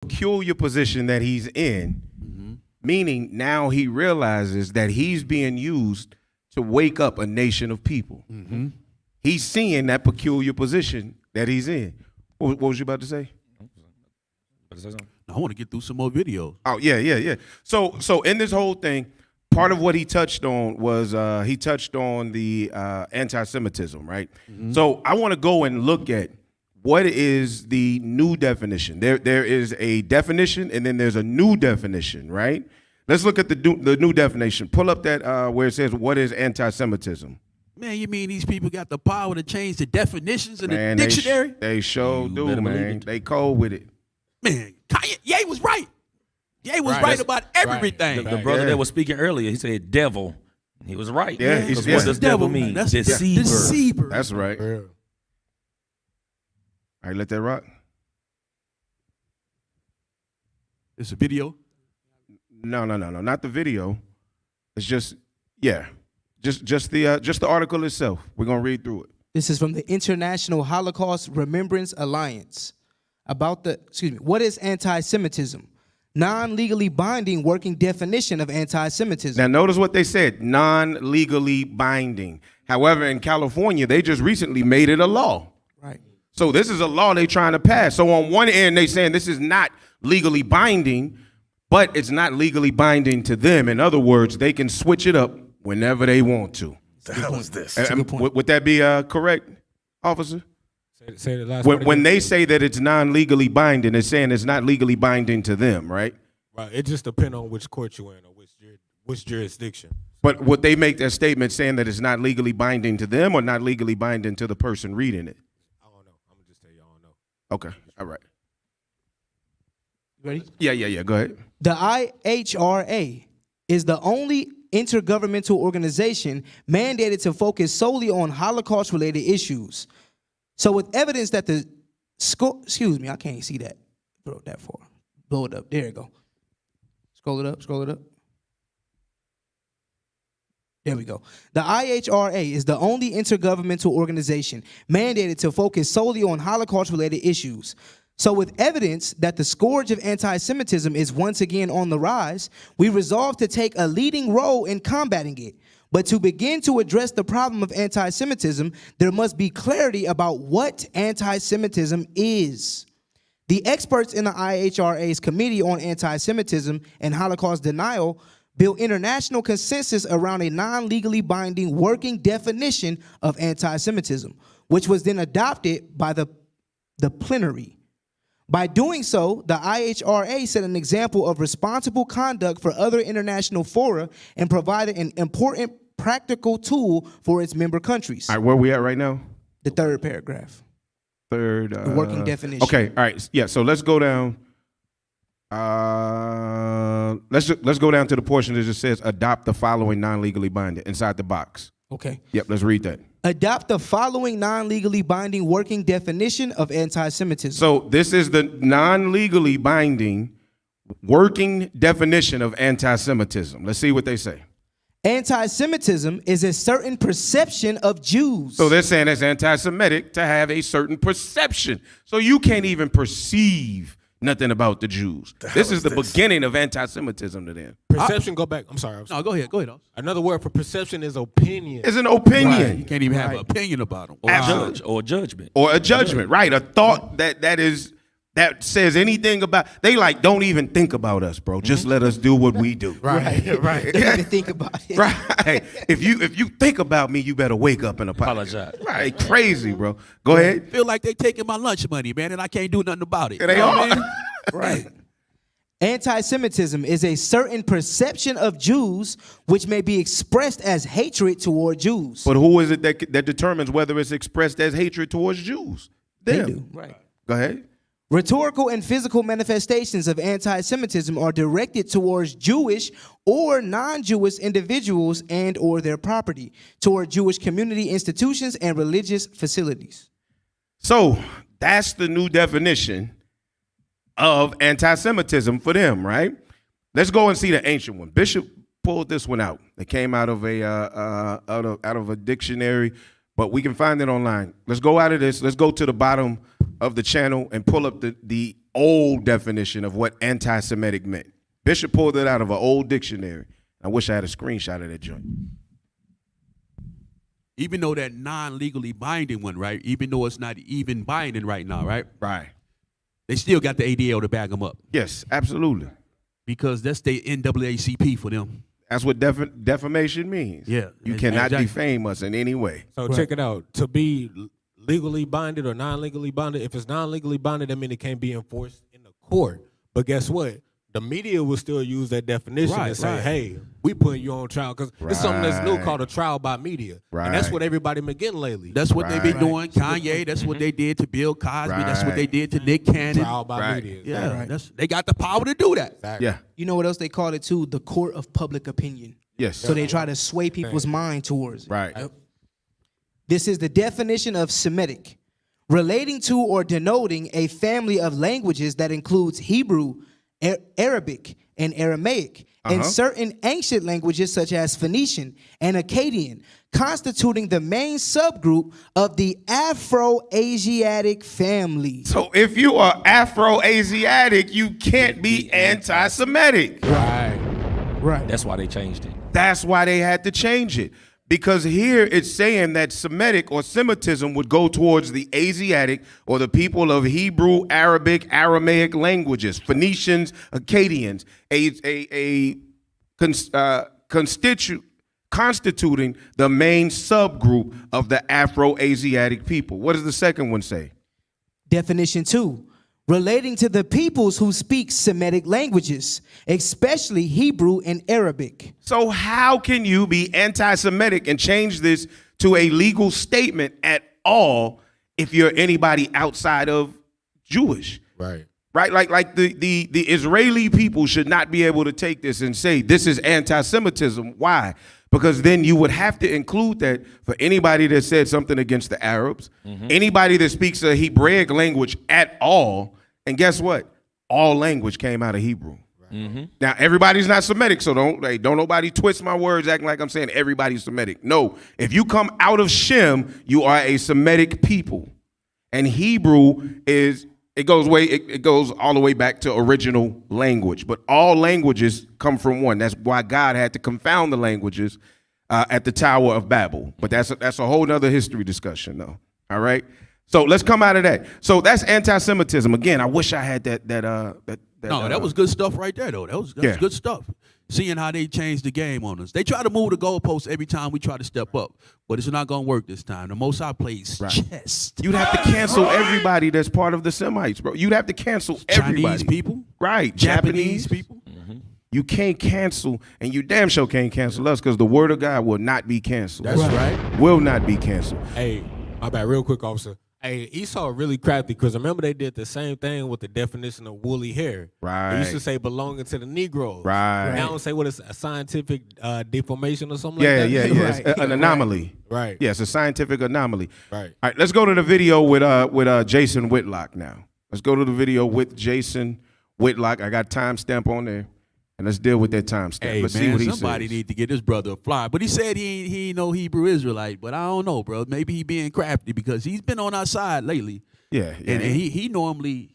peculiar position that he's in, meaning now he realizes that he's being used to wake up a nation of people. He's seeing that peculiar position that he's in. What was you about to say? I want to get through some more videos. Oh, yeah. So in this whole thing, part of what he touched on was he touched on the anti-Semitism, right? So I want to go and look at what is the new definition. There is a definition, and then there's a new definition, right? Let's look at the new definition. Pull up that where it says what is anti-Semitism. Man, you mean these people got the power to change the definitions in the dictionary? They sure do, man. They cold with it. Man, Ye was right. Ye was right about everything. The brother that was speaking earlier, he said devil. He was right. Yeah, what does devil mean? Deceiver. Deceiver. That's right. Yeah. All right, let that rock. It's a video? No, not the video. It's just the article itself. We're gonna read through it. This is from the International Holocaust Remembrance Alliance about what is anti-Semitism? Non-legally binding working definition of anti-Semitism. Now notice what they said, non-legally binding. However, in California, they just recently made it a law. Right. So this is a law they're trying to pass. So on one end, they're saying this is not legally binding, but it's not legally binding to them. In other words, they can switch it up whenever they want to. The hell is this? Would that be correct, officer? Say the last when they say that it's non-legally binding, it's saying it's not legally binding to them, right? Right. It just depends on which court you're in or which jurisdiction. But would they make that statement saying that it's not legally binding to them or not legally binding to the person reading it? I don't know. I'm going to just tell you I don't know. Okay. All right. Ready? Yeah. Go ahead. The IHRA is the only intergovernmental organization mandated to focus solely on Holocaust-related issues. So with evidence that excuse me, I can't see that. Bro, that far. Blow it up. There you go. Scroll it up. There we go. The IHRA is the only intergovernmental organization mandated to focus solely on Holocaust-related issues. So with evidence that the scourge of anti-Semitism is once again on the rise, we resolve to take a leading role in combating it. But to begin to address the problem of anti-Semitism, there must be clarity about what anti-Semitism is. The experts in the IHRA's Committee on Anti-Semitism and Holocaust Denial built international consensus around a non-legally binding working definition of anti-Semitism, which was then adopted by the plenary. By doing so, the IHRA set an example of responsible conduct for other international fora and provided an important practical tool for its member countries. All right, where are we at right now? The third paragraph. The working definition. Okay, all right. Yeah, so let's go down. Let's go down to the portion that just says adopt the following non-legally binding inside the box. Okay. Yep, let's read that. Adopt the following non-legally binding working definition of anti-Semitism. So this is the non-legally binding working definition of anti-Semitism. Let's see what they say. Anti-Semitism is a certain perception of Jews. So they're saying it's anti-Semitic to have a certain perception. So you can't even perceive nothing about the Jews. This is the beginning of anti-Semitism to them. Perception, go back. I'm sorry. No, go ahead. Another word for perception is opinion. It's an opinion. Right. You can't even have an opinion about them. Or a judge, or a judgment. Or a judgment, right. A thought that says anything about, they like, don't even think about us, bro. Just let us do what we do. Right. Don't even think about it. Right. If you think about me, you better wake up and Apologize. Right. Crazy, bro. Go ahead. Feel like they taking my lunch money, man, and I can't do nothing about it. They are. Right. Anti-Semitism is a certain perception of Jews which may be expressed as hatred toward Jews. But who is it that determines whether it's expressed as hatred towards Jews? Them. They do. Right. Go ahead. Rhetorical and physical manifestations of anti-Semitism are directed towards Jewish or non-Jewish individuals and or their property, toward Jewish community institutions and religious facilities. So that's the new definition of anti-Semitism for them, right? Let's go and see the ancient one. Bishop pulled this one out. It came out of a dictionary but we can find it online. Let's go out of this. Let's go to the bottom of the channel and pull up the old definition of what anti-Semitic meant. Bishop pulled it out of an old dictionary. I wish I had a screenshot of that joint. Even though that non-legally binding one, right? Even though it's not even binding right now, right? Right. They still got the ADL to back them up. Yes, absolutely. Because that's the NAACP for them. That's what defamation means. Yeah. You cannot exactly. defame us in any way. So check it out. To be legally binded or non-legally binded, if it's non-legally binded, that means it can't be enforced in the court. But guess what? The media will still use that definition and say, hey, we putting you on trial. Because it's something that's new called a trial by media. Right. And that's what everybody been getting lately. That's what they've been doing. Kanye, that's what they did to Bill Cosby. That's what they did to Nick Cannon. Trial by media. Yeah, they got the power to do that. Exactly. Yeah. You know what else they called it too? The court of public opinion. Yes. So they try to sway people's mind towards it. Right. This is the definition of Semitic, relating to or denoting a family of languages that includes Hebrew, Arabic, and Aramaic, and certain ancient languages such as Phoenician and Akkadian, constituting the main subgroup of the Afro-Asiatic family. So if you are Afro-Asiatic, you can't be anti-Semitic. Right. That's why they changed it. That's why they had to change it. Because here it's saying that Semitic or Semitism would go towards the Asiatic or the people of Hebrew, Arabic, Aramaic languages, Phoenicians, Akkadians, constituting the main subgroup of the Afro-Asiatic people. What does the second one say? Definition 2, relating to the peoples who speak Semitic languages, especially Hebrew and Arabic. So how can you be anti-Semitic and change this to a legal statement at all if you're anybody outside of Jewish? Right. Right? Like the Israeli people should not be able to take this and say this is anti-Semitism. Why? Because then you would have to include that for anybody that said something against the Arabs, anybody that speaks a Hebraic language at all. And guess what? All language came out of Hebrew. Now, everybody's not Semitic, so don't nobody twist my words acting like I'm saying everybody's Semitic. No, if you come out of Shem, you are a Semitic people. And Hebrew it goes all the way back to original language. But all languages come from one. That's why God had to confound the languages at the Tower of Babel. But that's a whole nother history discussion, though. All right. So let's come out of that. So that's anti-Semitism. Again, I wish I had that. No, that was good stuff right there, though. That was good stuff. Seeing how they changed the game on us. They try to move the goalposts every time we try to step up, but it's not going to work this time. The Most High plays chess. You'd have to cancel everybody that's part of the Semites, bro. You'd have to cancel everybody. Chinese people. Right. Japanese people. You can't cancel, and you damn sure can't cancel us because the word of God will not be canceled. That's right. Will not be canceled. Hey, my bad, real quick, officer. Hey, Esau really crafty because remember they did the same thing with the definition of woolly hair. Right. They used to say belonging to the Negroes. Right. Now don't say what is a scientific deformation or something like that. Yeah. Right. It's an anomaly. Right. Yeah, it's a scientific anomaly. Right. All right, let's go to the video with Jason Whitlock now. Let's go to the video with Jason Whitlock. I got timestamp on there. And let's deal with that timestamp. Hey, Let's man, see what he somebody says. need to get this brother a fly. But he said he ain't no Hebrew Israelite. But I don't know, bro. Maybe he being crafty because he's been on our side lately. Yeah. And he normally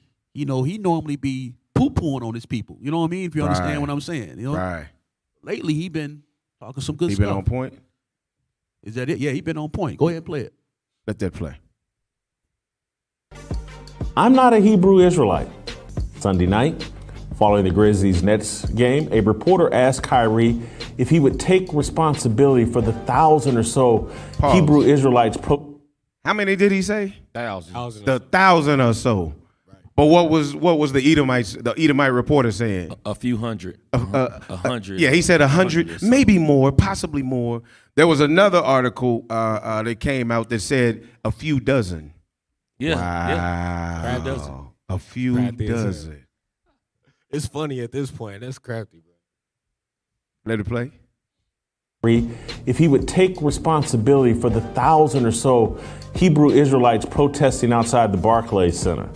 be poo-pooing on his people. You know what I mean? If you understand what I'm saying. You know? Right. Lately, he been talking some good He stuff. been on point? Is that it? Yeah, he been on point. Go ahead and play it. Let that play. I'm not a Hebrew Israelite. Sunday night, following the Grizzlies-Nets game, a reporter asked Kyrie if he would take responsibility for the 1,000 or so Hebrew Israelites. How many did he say? 1,000. The 1,000 or so. Right. But what was the Edomite reporter saying? A few hundred. 100. Yeah, he said 100, maybe more, possibly more. There was another article that came out that said a few dozen. Yeah. Wow. Yeah. 5 dozen. A few dozen. It's funny at this point. That's crafty, bro. Let it play. If he would take responsibility for the 1,000 or so Hebrew Israelites protesting outside the Barclays Center.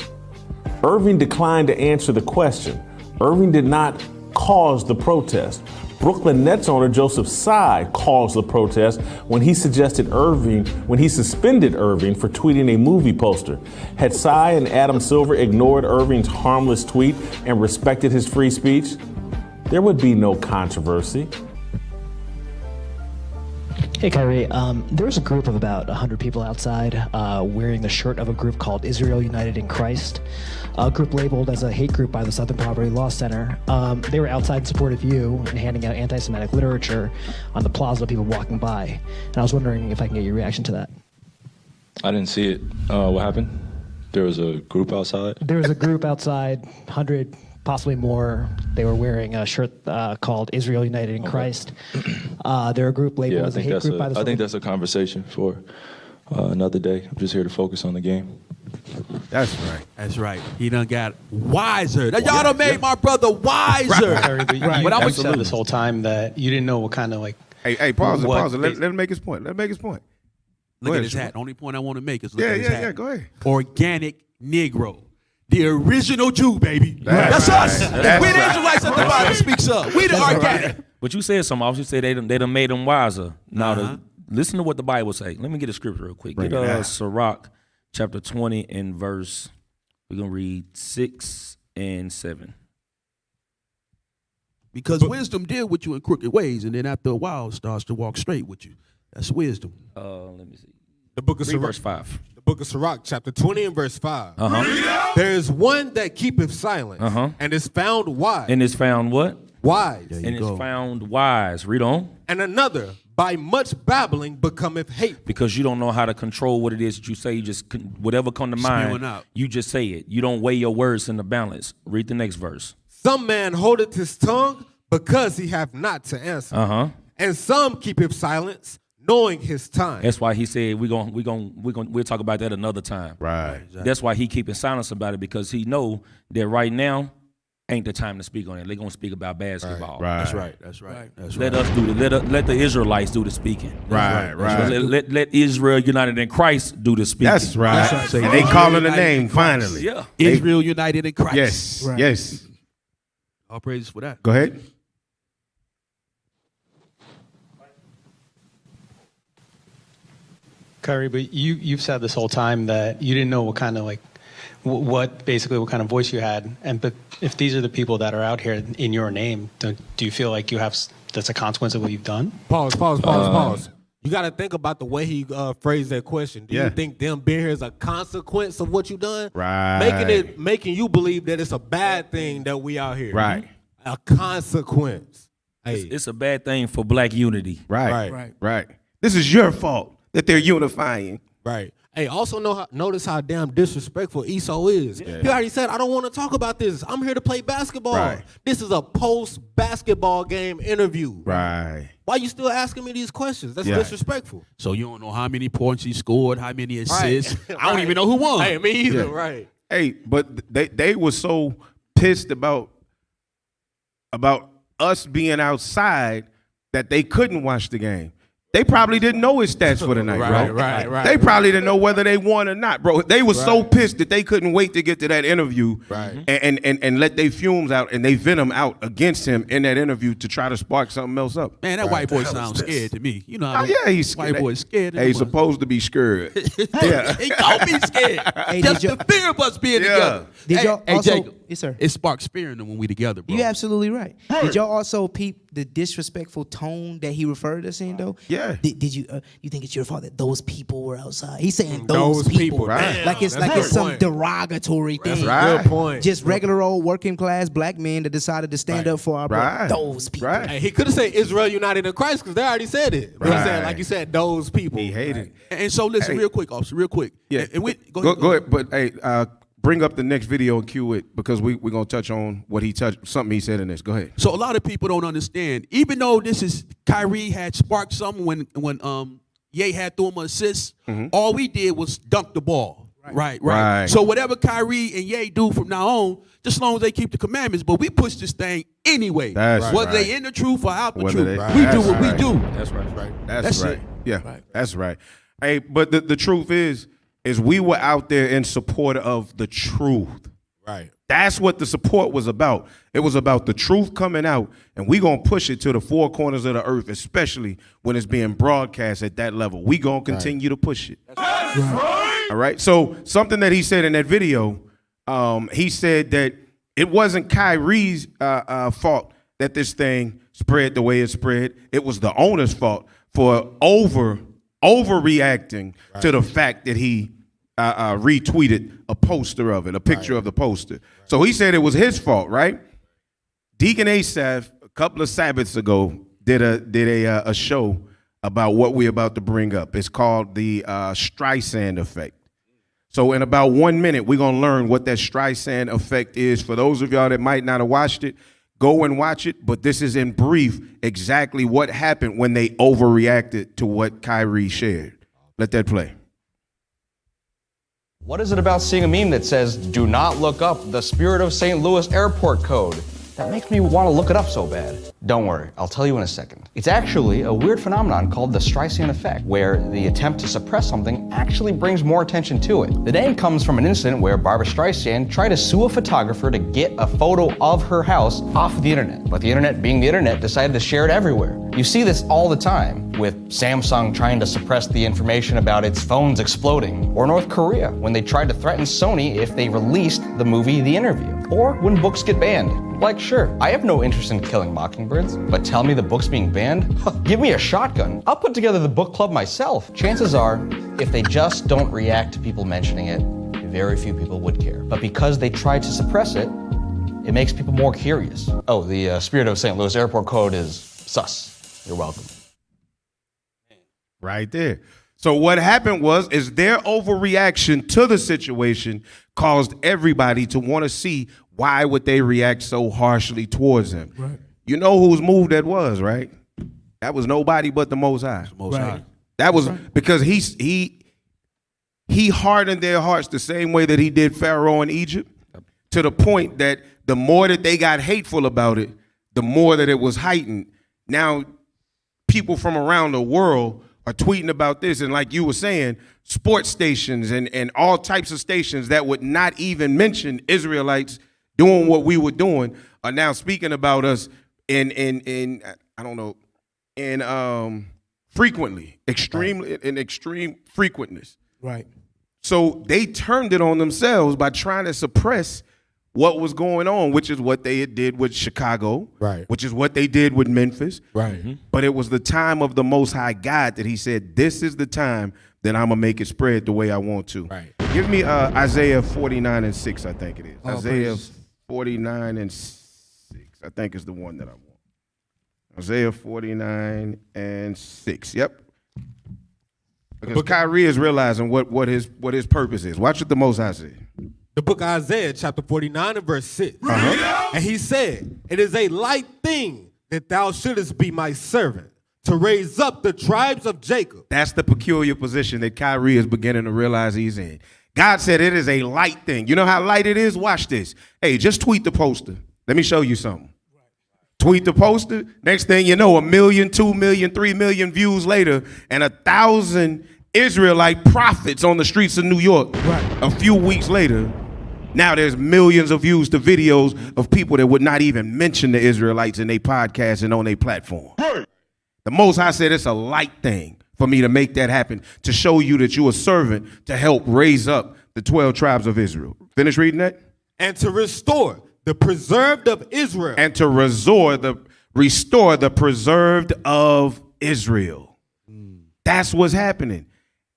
Irving declined to answer the question. Irving did not cause the protest. Brooklyn Nets owner Joseph Tsai caused the protest when he suspended Irving for tweeting a movie poster. Had Tsai and Adam Silver ignored Irving's harmless tweet and respected his free speech, there would be no controversy. Hey, Kyrie. There was a group of about 100 people outside wearing the shirt of a group called Israel United in Christ, a group labeled as a hate group by the Southern Poverty Law Center. They were outside in support of you and handing out anti-Semitic literature on the plaza to people walking by. And I was wondering if I can get your reaction to that. I didn't see it. What happened? There was a group outside? There was a group outside, 100, possibly more. They were wearing a shirt called Israel United in Christ. They're a group labeled as a hate group by the I think that's a conversation for another day. I'm just here to focus on the game. That's right. That's right. He done got wiser. Y'all done made my brother wiser. Right. But I said this whole time that you didn't know what kind of like. Hey, pause it. Let him make his point. Look at his hat. The only point I want to make is look at his hat. Yeah, go ahead. Organic Negro. The original Jew, baby. That's us. We're the Israelites that the Bible speaks of. We the organic. But you said something. I was just say they done made them wiser. Now, listen to what the Bible say. Let me get a scripture real quick. Get Sirach chapter 20 and verse. We're going to read 6 and 7. Because wisdom deal with you in crooked ways, and then after a while starts to walk straight with you. That's wisdom. Let me see. The book of Sirach, verse 5. The book of Sirach, chapter 20 and verse 5. There is one that keepeth silence, and is found wise. And is found what? Wise. And is found wise. Read on. And another, by much babbling, becometh hate. Because you don't know how to control what it is that you say. You just, whatever come to mind, you just say it. You don't weigh your words in the balance. Read the next verse. Some man holdeth his tongue because he hath not to answer. And some keepeth silence, knowing his time. That's why he said we'll talk about that another time. Right. Exactly. That's why he keeping silence about it, because he know that right now ain't the time to speak on it. They're gonna speak about basketball. Right. That's right. Let us do the let the Israelites do the speaking. Right. Let Israel United in Christ do the speaking. That's right. And they calling the name finally. Yeah. Israel United in Christ. Yes. Right. Yes. All praises for that. Go ahead. Kyrie, but you've said this whole time that you didn't know what kind of like what kind of voice you had, but if these are the people that are out here in your name, do you feel like that's a consequence of what you've done? Pause. You got to think about the way he phrased that question. Do you think them being here is a consequence of what you done? Right. Making you believe that it's a bad thing that we out here. Right. A consequence. Hey. It's a bad thing for black unity. Right. This is your fault that they're unifying. Right. Hey, also notice how damn disrespectful Esau is. Yeah. He already said, I don't want to talk about this. I'm here to play basketball. Right. This is a post-basketball game interview. Right. Why you still asking me these questions? That's disrespectful. So you don't know how many points he scored, how many assists. Right. I don't even know who won. Hey, me either. Yeah. Right. Hey, but they were so pissed about us being outside that they couldn't watch the game. They probably didn't know his stats for the night, bro. Right. They probably didn't know whether they won or not, bro. They were so pissed that they couldn't wait to get to that interview and let their fumes out and they venom out against him in that interview to try to spark something else up. Man, that white boy sounds scared to me. You know how he's scared. White boy's scared. Hey, he's supposed to be scared. Yeah. He don't be scared. Just the fear of us being together. Did y'all also, Jacob, yes, sir. It sparks fear in them when we together, bro. You're absolutely right. Did y'all also peep the disrespectful tone that he referred us in, though? Yeah. Did you you think it's your fault that those people were outside? He's saying those people. Right. Like it's some derogatory thing. That's right. Good point. Just regular old working class black men that decided to stand up for our brother. Those people. Right. Hey, he could have said Israel United in Christ because they already said it. But he said, like you said, those people. He hated it. And so listen, real quick, officer, real quick. Yeah. And Go ahead. But hey, bring up the next video and cue it because we're gonna touch on something he said in this. Go ahead. So a lot of people don't understand. Even though this is Kyrie had sparked something when Ye had threw him an assist, all we did was dunk the ball. Right. So whatever Kyrie and Ye do from now on, just as long as they keep the commandments, but we push this thing anyway. Whether they in the truth or out the truth, we do what we do. That's right. That's right. it. Yeah, that's right. Hey, but the truth is we were out there in support of the truth. Right. That's what the support was about. It was about the truth coming out, and we gonna push it to the four corners of the earth, especially when it's being broadcast at that level. We gonna continue to push it. All right. So something that he said in that video, he said that it wasn't Kyrie's fault that this thing spread the way it spread. It was the owner's fault for overreacting to the fact that he retweeted a poster of it, a picture of the poster. So he said it was his fault, right? Deacon Asaph, a couple of Sabbaths ago, did a show about what we're about to bring up. It's called the Streisand effect. So in about 1 minute, we're going to learn what that Streisand effect is. For those of y'all that might not have watched it, go and watch it. But this is in brief exactly what happened when they overreacted to what Kyrie shared. Let that play. What is it about seeing a meme that says, "Do not look up the Spirit of St. Louis airport code," that makes me want to look it up so bad? Don't worry, I'll tell you in a second. It's actually a weird phenomenon called the Streisand effect, where the attempt to suppress something actually brings more attention to it. The name comes from an incident where Barbra Streisand tried to sue a photographer to get a photo of her house off of the internet. But the internet, being the internet, decided to share it everywhere. You see this all the time, with Samsung trying to suppress the information about its phones exploding, or North Korea when they tried to threaten Sony if they released the movie The Interview, or when books get banned. Like, sure, I have no interest in killing mockingbirds, but tell me the book's being banned? Give me a shotgun. I'll put together the book club myself. Chances are, if they just don't react to people mentioning it, very few people would care. But because they tried to suppress it, it makes people more curious. Oh, the Spirit of St. Louis airport code is sus. You're welcome. Right there. So what happened is their overreaction to the situation caused everybody to want to see why would they react so harshly towards him. Right. You know whose move that was, right? That was nobody but the Most High. Most High. That was because he hardened their hearts the same way that he did Pharaoh in Egypt, to the point that the more that they got hateful about it, the more that it was heightened. Now, people from around the world are tweeting about this, and like you were saying, sports stations and all types of stations that would not even mention Israelites doing what we were doing are now speaking about us in frequently, extreme frequentness. Right. So they turned it on themselves by trying to suppress what was going on, which is what they did with Chicago, right? Which is what they did with Memphis, right? Mm-hmm. But it was the time of the Most High God that he said, this is the time that I'm going to make it spread the way I want to. Right. Give me Isaiah 49:6, I think it is. Oh, Isaiah praise. 49:6, I think is the one that I want. Isaiah 49:6, yep. Because Kyrie is realizing what his purpose is. Watch what the Most High said. The book of Isaiah, chapter 49 and verse 6. And he said, "It is a light thing that thou shouldest be my servant, to raise up the tribes of Jacob." That's the peculiar position that Kyrie is beginning to realize he's in. God said it is a light thing. You know how light it is? Watch this. Hey, just tweet the poster. Let me show you something. Tweet the poster. Next thing you know, 1 million, 2 million, 3 million views later, and 1,000 Israelite prophets on the streets of New York. A few weeks later, now there's millions of views to videos of people that would not even mention the Israelites in their podcast and on their platform. The Most High said it's a light thing for me to make that happen, to show you that you're a servant to help raise up the 12 tribes of Israel. Finish reading that? And to restore the preserved of Israel. And to restore the preserved of Israel. That's what's happening.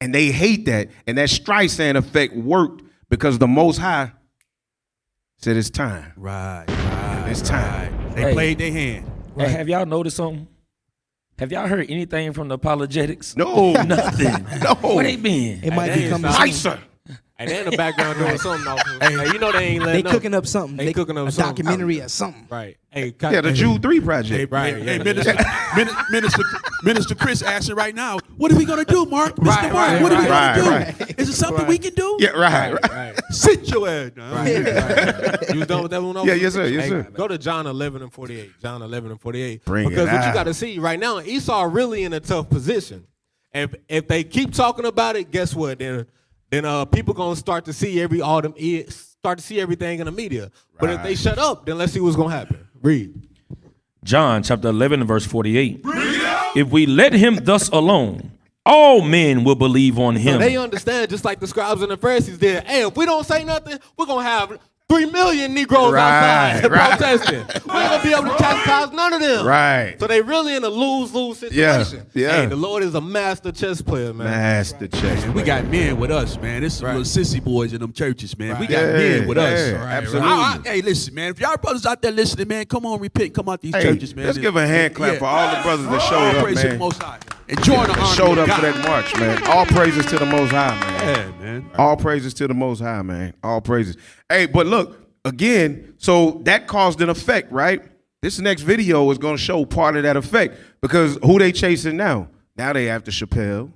And they hate that. And that Streisand effect worked because the Most High said it's time. Right. It's time. They played their hand. Hey, have y'all noticed something? Have y'all heard anything from the apologetics? No. Nothing. No. Where they been? It might be coming Nicer. And they in the background doing something. Hey, you know they ain't letting They up. cooking up something. They cooking up a something. documentary or something. Right. Hey, Yeah, the Jude 3 project. Right. Hey, Minister Chris asking right now, what are we going to do, Mark? Mr. Mark, what are we going to do? Right. Is it something we can do? Yeah, right. Sit your ass down. Right. You was done with that one? Yeah, yes, sir. Yes, sir. Go to John 11 and 48. John 11 and 48. Bring it because what you out. got to see right now, Esau really in a tough position. And if they keep talking about it, guess what? Then people gonna start to see all them start to see everything in the media. But if they shut up, then let's see what's gonna happen. Read. John chapter 11 and verse 48. If we let him thus alone, all men will believe on him. So they understand, just like the scribes and the Pharisees did. Hey, if we don't say nothing, we're gonna have 3 million Negroes outside protesting. We ain't gonna be able to chastise none of them. Right. So they really in a lose-lose situation. Yeah. Hey, the Lord is a master chess player, man. Master chess player. We got men with us, man. This is little sissy boys in them churches, man. We got Yeah, men with us. yeah, absolutely. Hey, listen, man. If y'all brothers out there listening, man, come on, repent, come out these Hey, churches, man. let's give a hand clap for all the brothers that showed up, praise to the man. Most High. And join the army Showed of up for God. that march, man. All praises to the Most High, man. Yeah, man. All praises to the Most High, man. All praises. Hey, but look, again, so that caused an effect, right? This next video is going to show part of that effect because who they chasing now? Now they after Chappelle.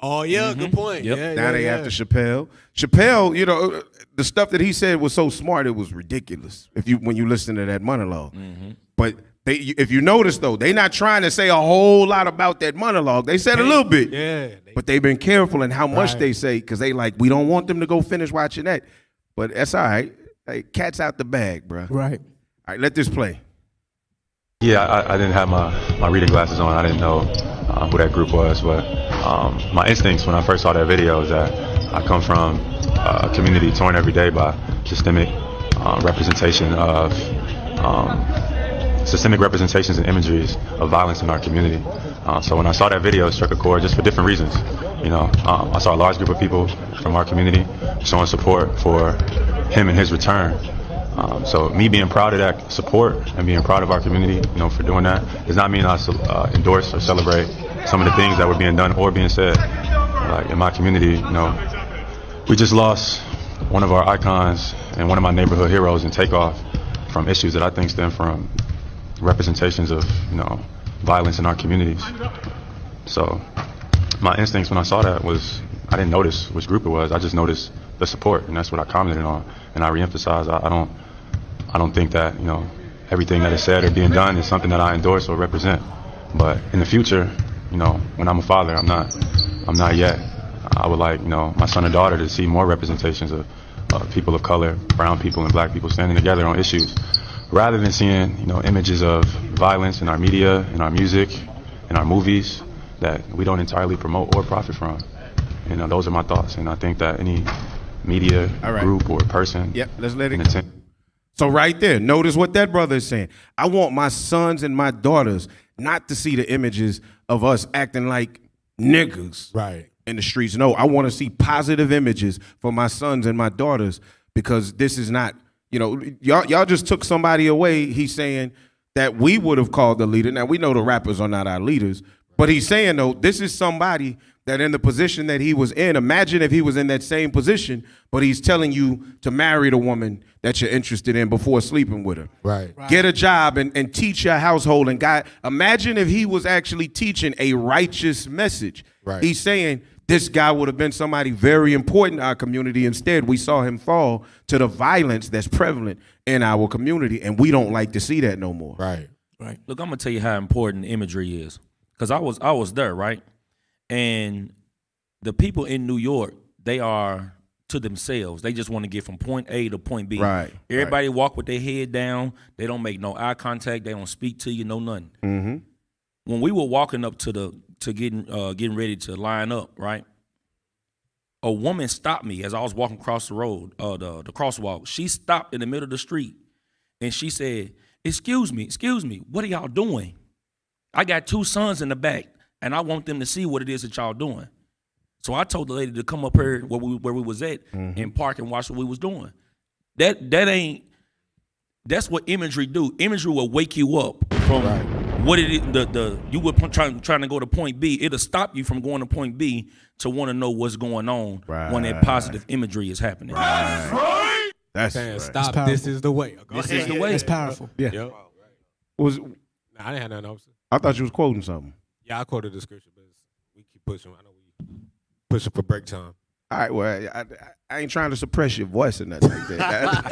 Oh, yeah, good point. Yep. Yeah, Now they after Chappelle. Chappelle, you know, the stuff that he said was so smart, it was ridiculous when you listen to that monologue. But if you notice, though, they not trying to say a whole lot about that monologue. They said a little bit. Yeah. But they've been careful in how much they say because they like, we don't want them to go finish watching that. But that's all right. Hey, cat's out the bag, bro. Right. All right, let this play. Yeah, I didn't have my reading glasses on. I didn't know who that group was, but my instincts when I first saw that video is that I come from a community torn every day by systemic representation of systemic representations and imageries of violence in our community. So when I saw that video, it struck a chord just for different reasons. You know, I saw a large group of people from our community showing support for him and his return. So me being proud of that support and being proud of our community, you know, for doing that does not mean I endorse or celebrate some of the things that were being done or being said. Like in my community, you know, we just lost one of our icons and one of my neighborhood heroes in Takeoff from issues that I think stem from representations of, you know, violence in our communities. So my instincts when I saw that was I didn't notice which group it was. I just noticed the support, and that's what I commented on. And I reemphasized I don't think that, you know, everything that is said or being done is something that I endorse or represent. But in the future, you know, when I'm a father, I'm not yet. I would like, you know, my son or daughter to see more representations of people of color, brown people and black people standing together on issues, rather than seeing, you know, images of violence in our media, in our music, in our movies that we don't entirely promote or profit from. You know, those are my thoughts, and I think that any media group or person. Yep, let's let it go. So right there, notice what that brother is saying. I want my sons and my daughters not to see the images of us acting like niggas in the streets. No, I want to see positive images for my sons and my daughters because this is not, you know, y'all just took somebody away. He's saying that we would have called the leader. Now, we know the rappers are not our leaders, but he's saying, though, this is somebody that in the position that he was in, imagine if he was in that same position, but he's telling you to marry the woman that you're interested in before sleeping with her. Right. Get a job and teach your household. And God, imagine if he was actually teaching a righteous message. Right. He's saying this guy would have been somebody very important in our community. Instead, we saw him fall to the violence that's prevalent in our community, and we don't like to see that no more. Right. Look, I'm gonna tell you how important imagery is, because I was there, right? And the people in New York, they are to themselves. They just want to get from point A to point B. Right. Everybody walk with their head down. They don't make no eye contact. They don't speak to you, no nothing. Mm-hmm. When we were walking up to getting ready to line up, right? A woman stopped me as I was walking across the road, the crosswalk. She stopped in the middle of the street, and she said, excuse me, what are y'all doing? I got 2 sons in the back, and I want them to see what it is that y'all doing. So I told the lady to come up here where we was at and park and watch what we was doing. That's what imagery do. Imagery will wake you up from what it is. You were trying to go to point B. It'll stop you from going to point B to want to know what's going on when that positive imagery is happening. That's stop. This is the way. This is the way. It's powerful. Yeah. Yep. Was Nah, I didn't have nothing else. I thought you was quoting something. Yeah, I quoted the scripture, but we keep pushing. I know we pushing for break time. All right, well, I ain't trying to suppress your voice or nothing like that.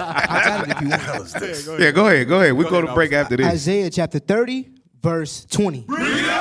I got it if you want. Yeah, go ahead. We go to break after this. Isaiah chapter 30, verse 20.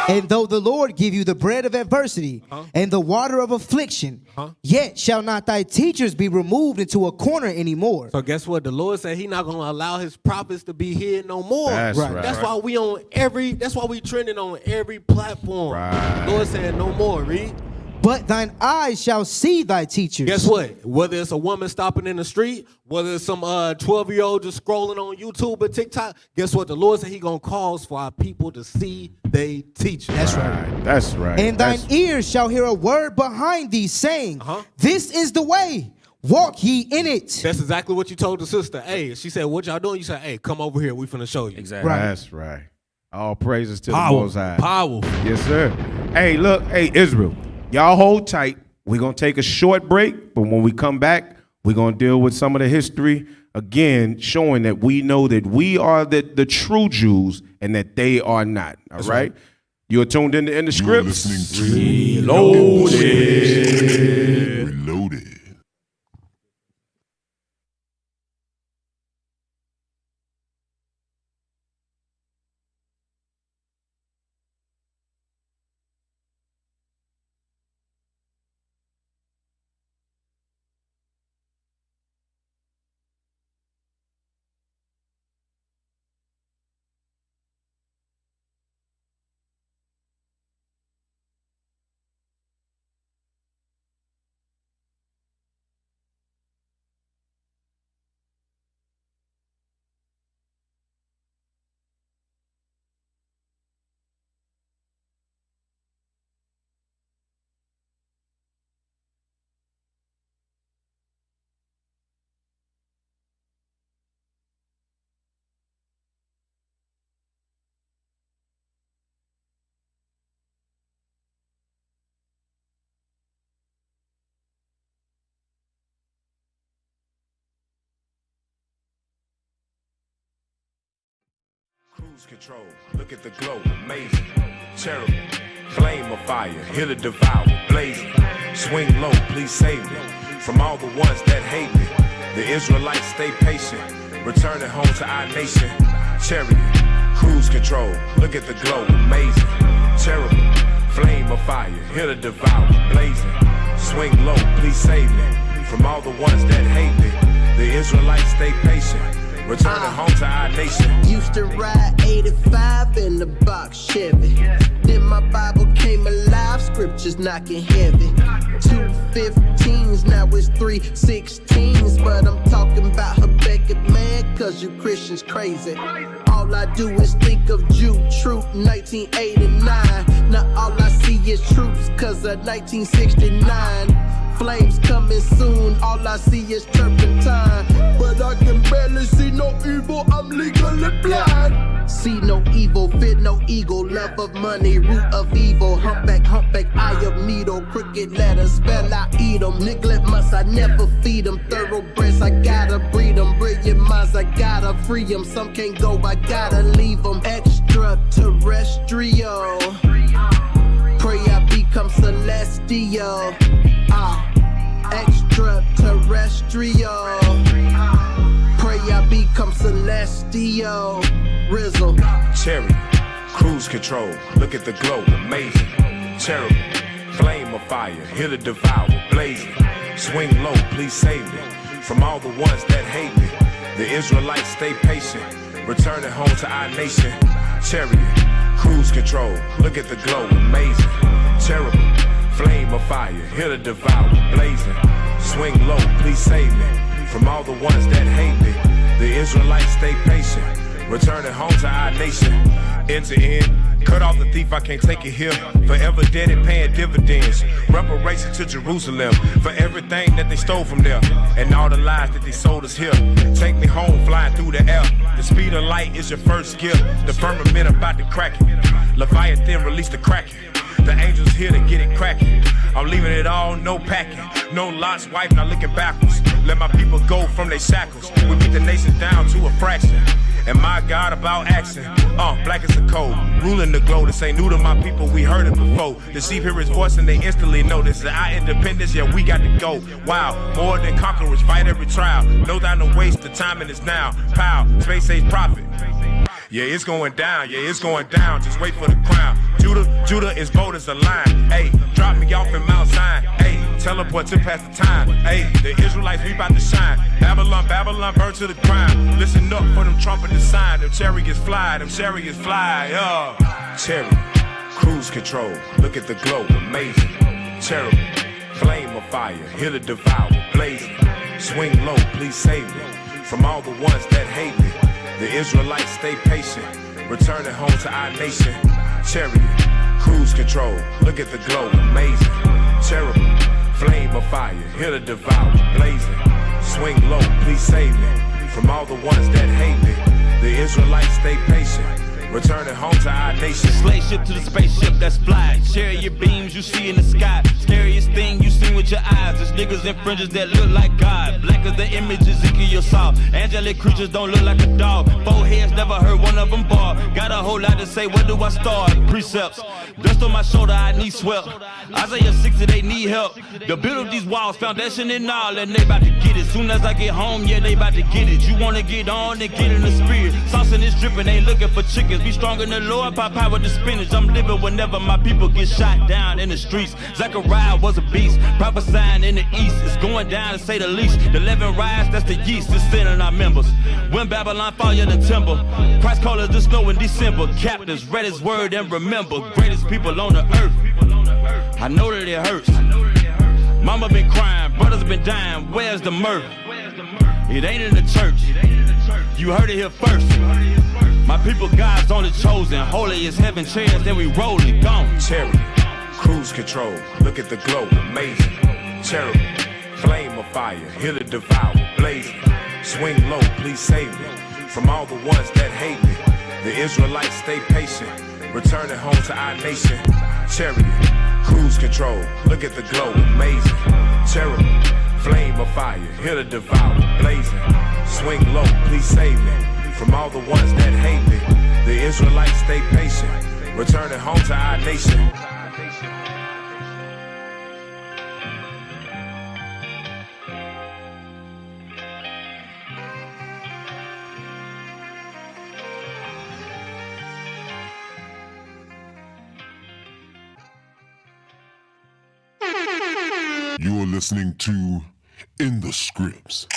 And though the Lord give you the bread of adversity and the water of affliction, yet shall not thy teachers be removed into a corner anymore. So guess what? The Lord said He's not gonna allow His prophets to be hid no more. That's right. That's why we on every. That's why we trending on every platform. Right. The Lord said no more. Read. But thine eyes shall see thy teachers. Guess what? Whether it's a woman stopping in the street, whether it's some 12-year-old just scrolling on YouTube or TikTok, guess what? The Lord said He gonna cause for our people to see they teachers. That's right. That's right. And thine ears shall hear a word behind thee saying, this is the way, walk ye in it. That's exactly what you told the sister. Hey, she said, what y'all doing? You said, hey, come over here. We finna show you. Exactly. Right. That's right. All praises to Powerful. the Most High. Powerful. Yes, sir. Hey, look. Hey, Israel. Y'all hold tight. We're going to take a short break, but when we come back, we're going to deal with some of the history, again, showing that we know that we are the true Jews and that they are not. All right? You're tuned in to In the Scripts. Reloaded. Cruise control, look at the glow, amazing, terrible, flame of fire, here to devour, blazing, swing low, please save me, from all the ones that hate me, the Israelites stay patient, returning home to our nation, chariot, cruise control, look at the glow, amazing, terrible, flame of fire, here to devour, blazing, swing low, please save me, from all the ones that hate me, the Israelites stay patient, returning home to our nation. Used to ride 85 in the box Chevy. Then my Bible came alive, scriptures knocking heavy. 215s, now it's 316s. But I'm talking about Habakkuk, man, cause you Christians crazy. All I do is think of Jude Troop 1989. Now all I see is troops cause of 1969. Flames coming soon, all I see is turpentine. But I can barely see no evil, I'm legally blind. See no evil, fear no eagle, love of money, root of evil. Humpback, eye of needle, crooked letters, spell I eat them. Neglect must I never feed them. Thoroughbreds, I gotta breed them. Brilliant minds, I gotta free them. Some can't go, I gotta leave them. Extraterrestrial, pray I become celestial. Extraterrestrial, pray I become celestial. Rizzle, Cherry, cruise control, look at the glow, amazing, terrible, flame of fire, here to devour, blazing, swing low, please save me, from all the ones that hate me, the Israelites stay patient, returning home to our nation, chariot, cruise control, look at the glow, amazing, terrible, flame of fire, here to devour, blazing, swing low, please save me, from all the ones that hate me, the Israelites stay patient, returning home to our nation, end to end, cut off the thief, I can't take it here, forever dead and paying dividends, reparation to Jerusalem, for everything that they stole from there, and all the lies that they sold us here, take me home flying through the air, the speed of light is your first gift, the firmament about to crack it, Leviathan release the kraken, the angels here to get it cracking. I'm leaving it all, no packing. No lots wiped, not looking backwards. Let my people go from their shackles. We beat the nation down to a fraction. And my God about action. Black as a cold. Ruling the globe. This ain't new to my people, we heard it before. The sheep hear his voice and they instantly know this is our independence, yeah, we got to go. Wow, more than conquerors, fight every trial. Know thou no waste, the timing is now. Pow, space age prophet. Yeah, it's going down. Yeah, it's going down. Just wait for the crown. Judah is bold as a lion. Hey, drop me off in Mount Zion. Hey, teleport to pass the time. Hey, the Israelites, we about to shine. Babylon, Babylon, burn to the ground. Listen up for them trumpet to sign. Them chariots fly. Chariot, cruise control. Look at the glow, amazing. Terrible, flame of fire. Here to devour, blazing. Swing low, please save me from all the ones that hate me. The Israelites stay patient, returning home to our nation. Chariot, cruise control, look at the glow, amazing. Terrible, flame of fire, here to devour, blazing. Swing low, please save me from all the ones that hate me. The Israelites stay patient, returning home to our nation. Slave ship to the spaceship that's fly. Share your beams you see in the sky. Scariest thing you seen with your eyes. There's niggas and fringes that look like God. Black as the image Ezekiel saw. Angelic creatures don't look like a dog. Four heads, never heard one of them bar. Got a whole lot to say, where do I start? Precepts, dust on my shoulder, I need swept. Isaiah 60, they need help. The build of these walls, foundation and all, and they about to get it. Soon as I get home, yeah, they about to get it. You wanna get on and get in the spirit. Sauce in this dripping, ain't looking for chickens. Be strong in the Lord, pop power with the spinach. I'm living whenever my people get shot down in the streets. Zechariah was a beast, prophesying in the east. It's going down to say the least. The leaven rise, that's the yeast, it's sending our members. When Babylon fall, you're the timber. Christ called us the snow in December. Captives, read his word and remember. Greatest people on the earth. I know that it hurts. Mama been crying, brothers been dying. Where's the mirth? It ain't in the church. You heard it here first. My people, God's only chosen. Holy is heaven, chairs, then we rolling. Gone. Chariot, cruise control. Look at the glow, amazing. Terrible, flame of fire. Here to devour, blazing. Swing low, please save me from all the ones that hate me. The Israelites stay patient, returning home to our nation. Chariot, cruise control. Look at the glow, amazing. Terrible, flame of fire. Here to devour, blazing. Swing low, please save me from all the ones that hate me. The Israelites stay patient, returning home to our nation. You're listening to In the Scripts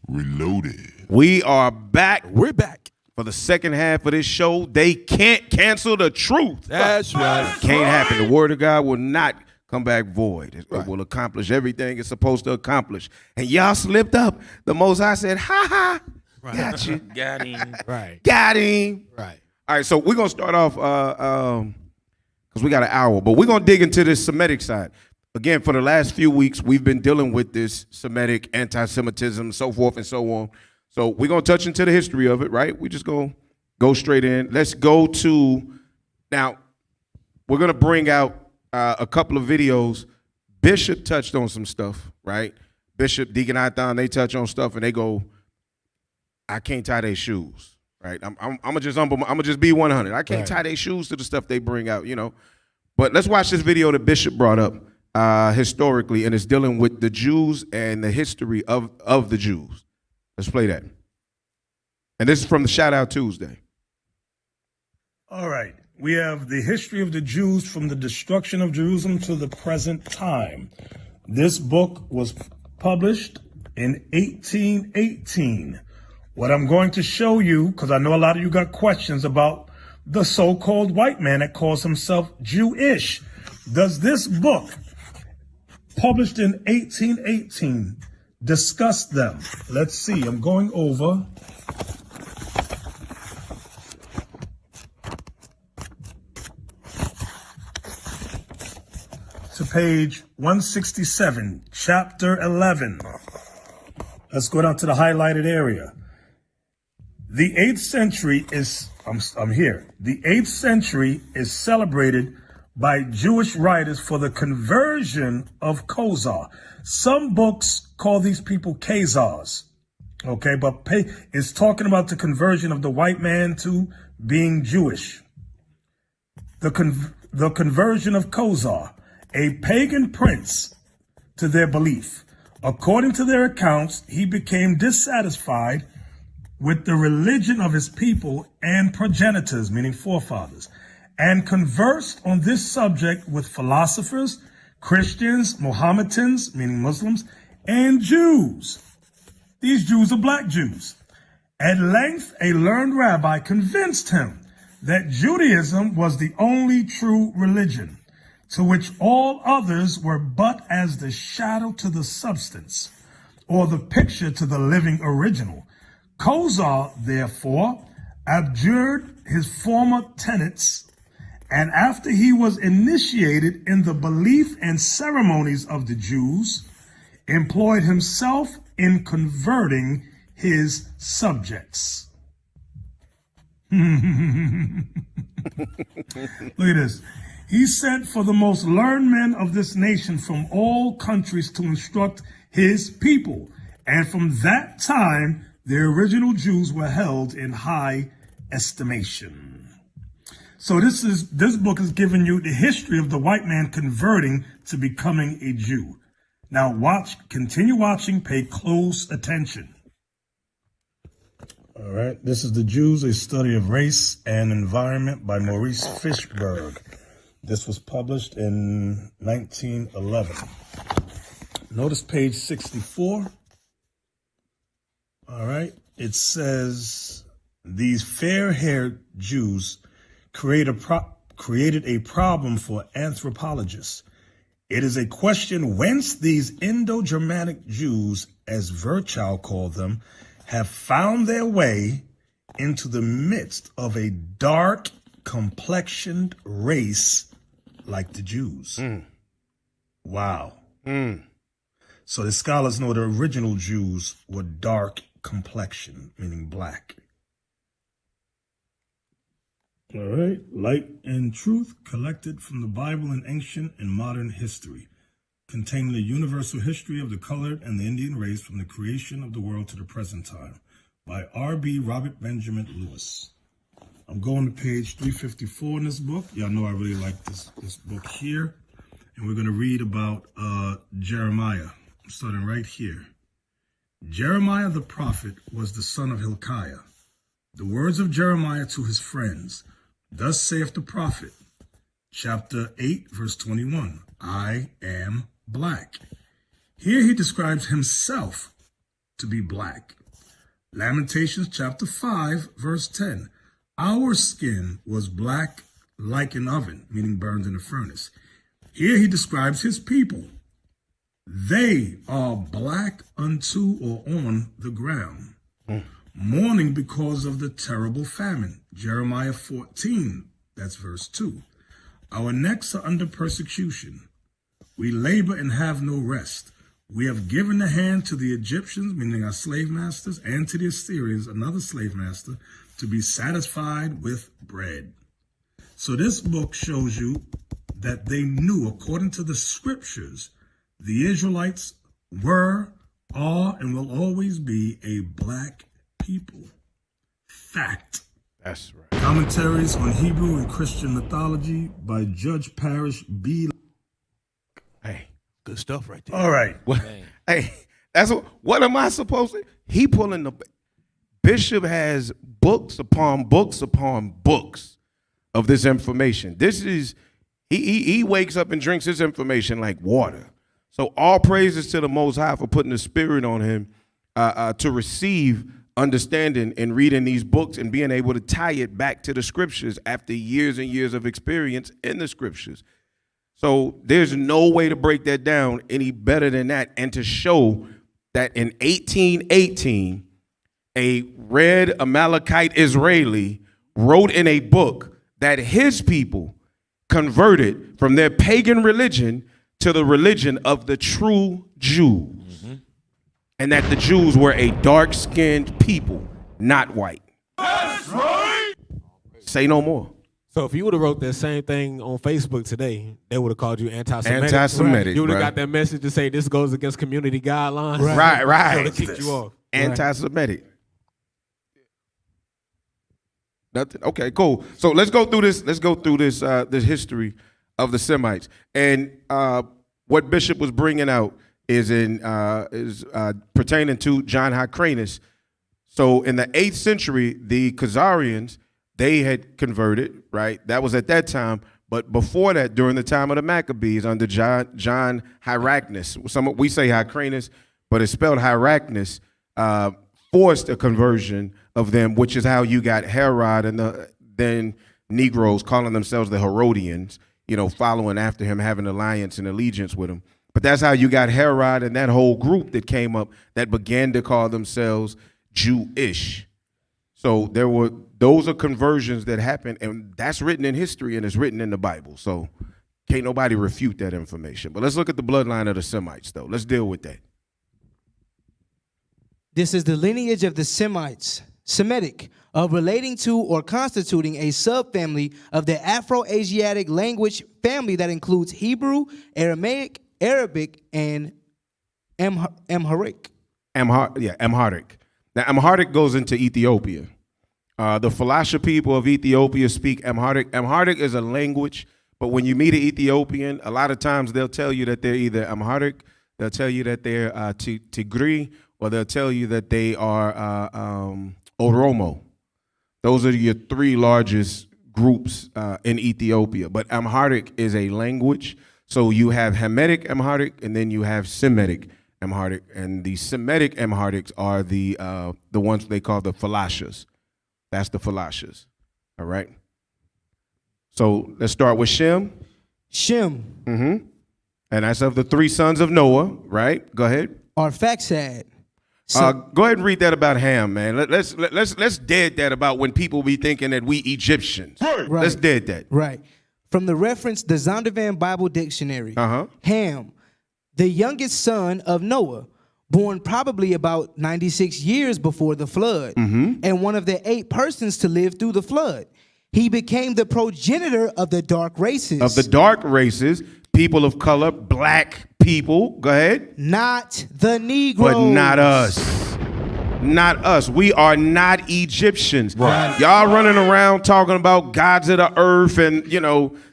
Reloaded. We are back. We're back for the second half of this show. They can't cancel the truth. That's right. Can't happen. The word of God will not come back void. It will accomplish everything it's supposed to accomplish. And y'all slipped up. The Most High said, ha ha, got you. Got him. Right. Got him. Right. All right, so we're going to start off, because we got an hour, but we're going to dig into this Semitic side. Again, for the last few weeks, we've been dealing with this Semitic anti-Semitism, so forth and so on. So we're going to touch into the history of it, right? We just going to go straight in. Let's go to, now, we're going to bring out a couple of videos. Bishop touched on some stuff, right? Bishop, Deacon Ithon, they touch on stuff, and they go, I can't tie their shoes, right? I'm gonna just be 100. I can't tie their shoes to the stuff they bring out, you know. But let's watch this video that Bishop brought up historically, and it's dealing with the Jews and the history of the Jews. Let's play that. And this is from the Shout Out Tuesday. All right. We have the history of the Jews from the destruction of Jerusalem to the present time. This book was published in 1818. What I'm going to show you, because I know a lot of you got questions about the so-called white man that calls himself Jewish. Does this book, published in 1818, discuss them? Let's see. I'm going over to page 167, chapter 11. Let's go down to the highlighted area. The 8th century is, I'm here. The 8th century is celebrated by Jewish writers for the conversion of Khazar. Some books call these people Khazars. Okay, but it's talking about the conversion of the white man to being Jewish. The conversion of Khazar, a pagan prince, to their belief. According to their accounts, he became dissatisfied with the religion of his people and progenitors, meaning forefathers, and conversed on this subject with philosophers, Christians, Mohammedans, meaning Muslims, and Jews. These Jews are black Jews. At length, a learned rabbi convinced him that Judaism was the only true religion, to which all others were but as the shadow to the substance, or the picture to the living original. Kozar, therefore, abjured his former tenets, and after he was initiated in the belief and ceremonies of the Jews, employed himself in converting his subjects. Look at this. He sent for the most learned men of this nation from all countries to instruct his people. And from that time, the original Jews were held in high estimation. So this book is giving you the history of the white man converting to becoming a Jew. Now continue watching, pay close attention. All right, this is The Jews, a Study of Race and Environment by Maurice Fishberg. This was published in 1911. Notice page 64. All right, it says, these fair-haired Jews created a problem for anthropologists. It is a question whence these Indo-Germanic Jews, as Virchow called them, have found their way into the midst of a dark complexioned race like the Jews. Wow. So the scholars know the original Jews were dark complexion, meaning black. All right. Light and Truth, collected from the Bible in ancient and modern history, containing the universal history of the colored and the Indian race from the creation of the world to the present time, by R.B. Robert Benjamin Lewis. I'm going to page 354 in this book. Y'all know I really like this book here. And we're going to read about Jeremiah. I'm starting right here. Jeremiah the prophet was the son of Hilkiah. The words of Jeremiah to his friends. Thus saith the prophet, chapter 8, verse 21, I am black. Here he describes himself to be black. Lamentations chapter 5, verse 10, our skin was black like an oven, meaning burned in a furnace. Here he describes his people. They are black unto or on the ground, mourning because of the terrible famine. Jeremiah 14, that's verse 2. Our necks are under persecution. We labor and have no rest. We have given the hand to the Egyptians, meaning our slave masters, and to the Assyrians, another slave master, to be satisfied with bread. So this book shows you that they knew, according to the scriptures, the Israelites were, are, and will always be a black people. Fact. That's right. Commentaries on Hebrew and Christian mythology by Judge Parrish B. Hey, good stuff right there. All right. Hey, that's what am I supposed to? He pulling the Bishop has books upon books upon books of this information. This is he wakes up and drinks this information like water. So all praises to the Most High for putting the Spirit on him to receive understanding and reading these books and being able to tie it back to the scriptures after years and years of experience in the scriptures. So there's no way to break that down any better than that, and to show that in 1818, a red Amalekite Israeli wrote in a book that his people converted from their pagan religion to the religion of the true Jews. And that the Jews were a dark-skinned people, not white. That's right. Say no more. So if you would have wrote that same thing on Facebook today, they would have called you anti-Semitic. Anti-Semitic, right? You would have right. got that message to say this goes against community guidelines. Right. So they kicked you off. Anti-Semitic. Nothing. Okay, cool. So let's go through this. Let's go through this this history of the Semites, and what Bishop was bringing out is pertaining to John Hyrcanus. So in the 8th century, the Khazarians, they had converted, right? That was at that time. But before that, during the time of the Maccabees, under John Hyrcanus, we say Hyrcanus, but it's spelled Hyrcanus, forced a conversion of them, which is how you got Herod and the then Negroes calling themselves the Herodians, following after him, having alliance and allegiance with him. But that's how you got Herod and that whole group that came up that began to call themselves Jewish. So those are conversions that happened, and that's written in history and it's written in the Bible. So can't nobody refute that information. But let's look at the bloodline of the Semites, though. Let's deal with that. This is the lineage of the Semitic, of relating to or constituting a subfamily of the Afro-Asiatic language family that includes Hebrew, Aramaic, Arabic, and Amharic. Amharic. Now, Amharic goes into Ethiopia. The Falasha people of Ethiopia speak Amharic. Amharic is a language, but when you meet an Ethiopian, a lot of times they'll tell you that they're either Amharic, they'll tell you that they're Tigray, or they'll tell you that they are Oromo. Those are your 3 largest groups in Ethiopia. But Amharic is a language. So you have Hamitic Amharic, and then you have Semitic Amharic. And the Semitic Amharics are the ones they call the Falashas. That's the Falashas. All right? So let's start with Shem. Shem. Mm-hmm. And that's of the 3 sons of Noah, right? Go ahead. Arphaxad. Go ahead and read that about Ham, man. Let's dead that about when people be thinking that we Egyptians. Right. Let's dead that. Right. From the reference, the Zondervan Bible Dictionary. Ham, the youngest son of Noah, born probably about 96 years before the flood, and one of the 8 persons to live through the flood. He became the progenitor of the dark races. Of the dark races, people of color, black people. Go ahead. Not the Negroes. But not us. Not us. We are not Egyptians. Right. Y'all running around talking about gods of the earth and,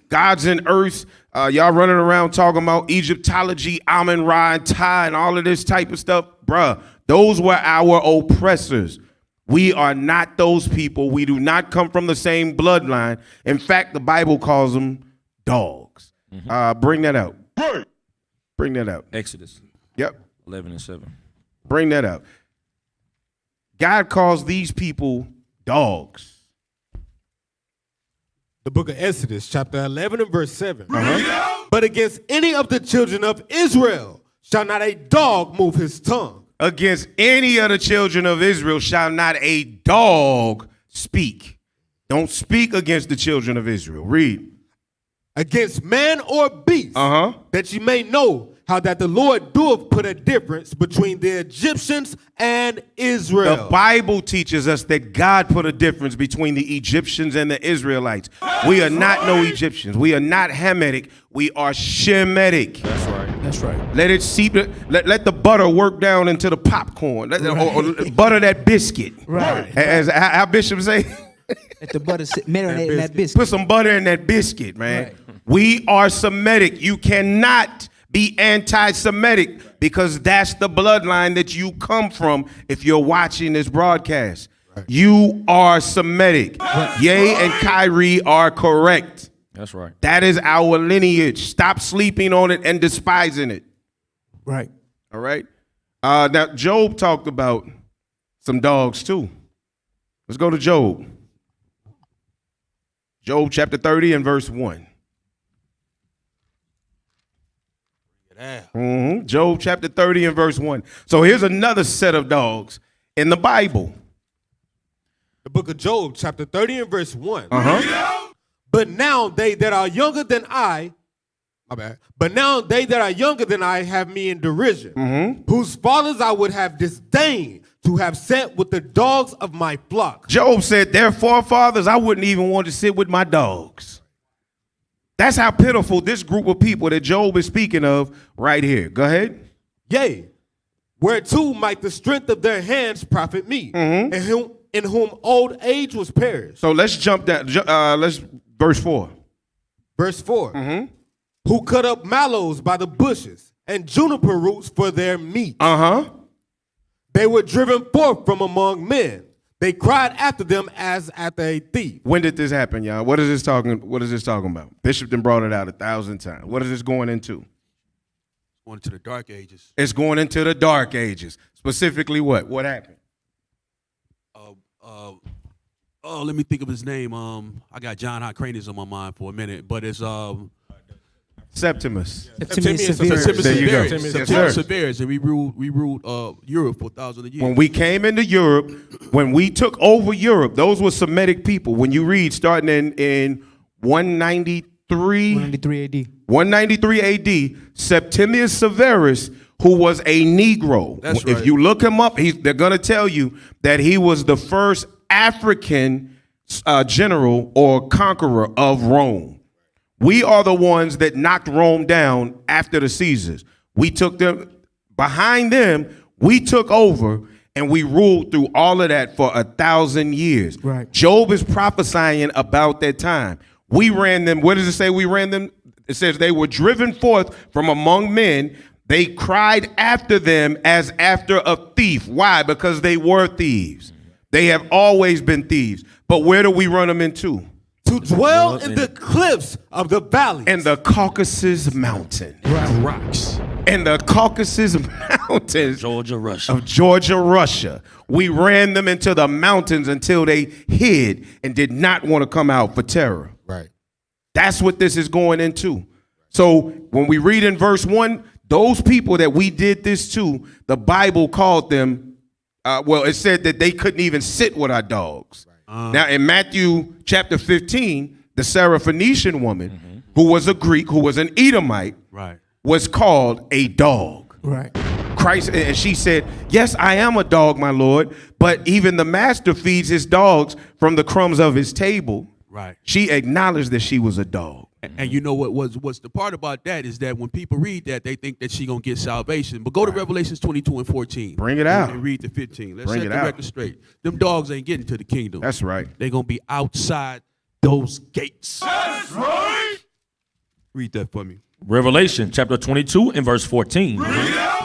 gods in earth. Y'all running around talking about Egyptology, Amun-Ra, and Ptah, and all of this type of stuff. Bruh, those were our oppressors. We are not those people. We do not come from the same bloodline. In fact, the Bible calls them dogs. Bring that out. Bring that out. Exodus. Yep. 11:7. Bring that up. God calls these people dogs. The book of Exodus, chapter 11 and verse 7. But against any of the children of Israel shall not a dog move his tongue. Against any of the children of Israel shall not a dog speak. Don't speak against the children of Israel. Read. Against man or beast, that you may know how that the Lord doeth put a difference between the Egyptians and Israel. The Bible teaches us that God put a difference between the Egyptians and the Israelites. We are not no Egyptians. We are not Hamitic. We are Shemitic. That's right. That's right. Let it seep. Let the butter work down into the popcorn. Or butter that biscuit. Right. As how Bishop say. Let the butter marinate in that biscuit. Put some butter in that biscuit, man. Right. We are Semitic. You cannot be anti-Semitic because that's the bloodline that you come from if you're watching this broadcast. Right. You are Semitic. Ye and Kyrie are correct. That's right. That is our lineage. Stop sleeping on it and despising it. Right. All right. Now, Job talked about some dogs too. Let's go to Job. Job chapter 30 and verse 1. Job chapter 30 and verse 1. So here's another set of dogs in the Bible. The book of Job, chapter 30 and verse 1. But now they that are younger than I, but now they that are younger than I have me in derision, whose fathers I would have disdained to have set with the dogs of my flock. Job said, their forefathers, I wouldn't even want to sit with my dogs. That's how pitiful this group of people that Job is speaking of right here. Go ahead. Yea, whereto might the strength of their hands profit me, and in whom old age was perished. So let's jump that. Let's verse 4. Verse 4. Who cut up mallows by the bushes and juniper roots for their meat. They were driven forth from among men. They cried after them as after a thief. When did this happen, y'all? What is this talking about? Bishop done brought it out 1,000 times. What is this going into? Going into the dark ages. It's going into the dark ages. Specifically what? What happened? Let me think of his name. I got John Hyrcanus on my mind for a minute, but it's Septimus. Septimius There you go. Septimius Severus, and we ruled Europe for 1,000 years. When we came into Europe, when we took over Europe, those were Semitic people. When you read starting in 193 AD, Septimius Severus, who was a Negro. That's right. If you look him up, they're going to tell you that he was the first African general or conqueror of Rome. We are the ones that knocked Rome down after the Caesars. We took them, behind them, we took over, and we ruled through all of that for 1,000 years. Right. Job is prophesying about that time. We ran them. What does it say we ran them? It says they were driven forth from among men. They cried after them as after a thief. Why? Because they were thieves. They have always been thieves. But where do we run them into? To dwell in the cliffs of the valleys. And the Caucasus Mountain. Rocks. And the Caucasus Mountains Georgia, Russia. of Georgia, Russia. We ran them into the mountains until they hid and did not want to come out for terror. Right. That's what this is going into. So when we read in verse 1, those people that we did this to, the Bible called them, it said that they couldn't even sit with our dogs. Now, in Matthew chapter 15, the Syrophoenician woman, who was a Greek, who was an Edomite, was called a dog. Right. Christ, and she said, yes, I am a dog, my Lord, but even the master feeds his dogs from the crumbs of his table. Right. She acknowledged that she was a dog. And you know what's the part about that is that when people read that, they think that she gonna get salvation. But go to Revelations 22 and 14. Bring it out. And read the 15. Let's Bring set it the out. record straight. Them dogs ain't getting to the kingdom. That's right. They're gonna be outside those gates. That's right. Read that for me. Revelation chapter 22 and verse 14.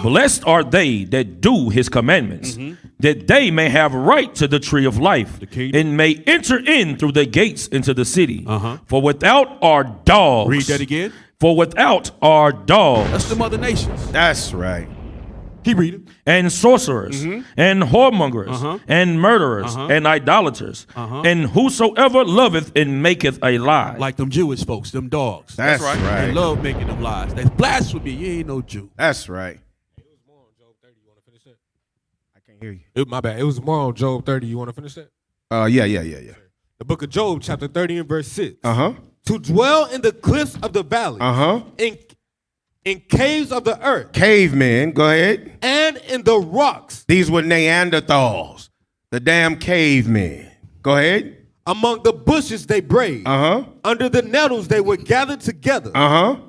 Blessed are they that do his commandments, that they may have right to the tree of life, and may enter in through the gates into the city. For without are dogs. Read that again. For without are dogs. That's the other nations. That's right. Keep reading. And sorcerers, and whoremongers, and murderers, and idolaters, and whosoever loveth and maketh a lie. Like them Jewish folks, them dogs. That's right. They love making them lies. That's blasphemy. You ain't no Jew. That's right. I can't hear you. My bad. It was more on Job 30. You want to finish that? Yeah. The book of Job, chapter 30 and verse 6. to dwell in the cliffs of the valley, in caves of the earth, Cavemen, go ahead. and in the rocks, These were Neanderthals, the damn cavemen. Go ahead. among the bushes they brayed, under the nettles they were gathered together.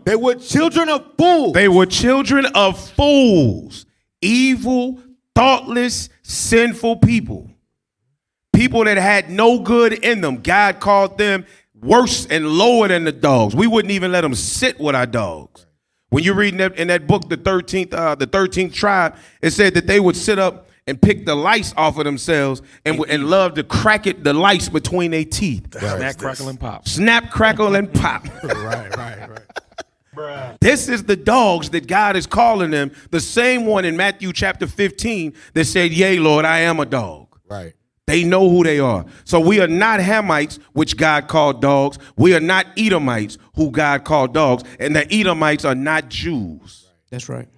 They were children of fools. They were children of fools, evil, thoughtless, sinful people. People that had no good in them. God called them worse and lower than the dogs. We wouldn't even let them sit with our dogs. When you read in that book, the 13th tribe, it said that they would sit up and pick the lice off of themselves and love to crack the lice between their teeth. Snap, crackle, and pop. Snap, crackle, and pop. right. This is the dogs that God is calling them. The same one in Matthew chapter 15 that said, yea, Lord, I am a dog. Right. They know who they are. So we are not Hamites, which God called dogs. We are not Edomites, who God called dogs. And the Edomites are not Jews. That's right.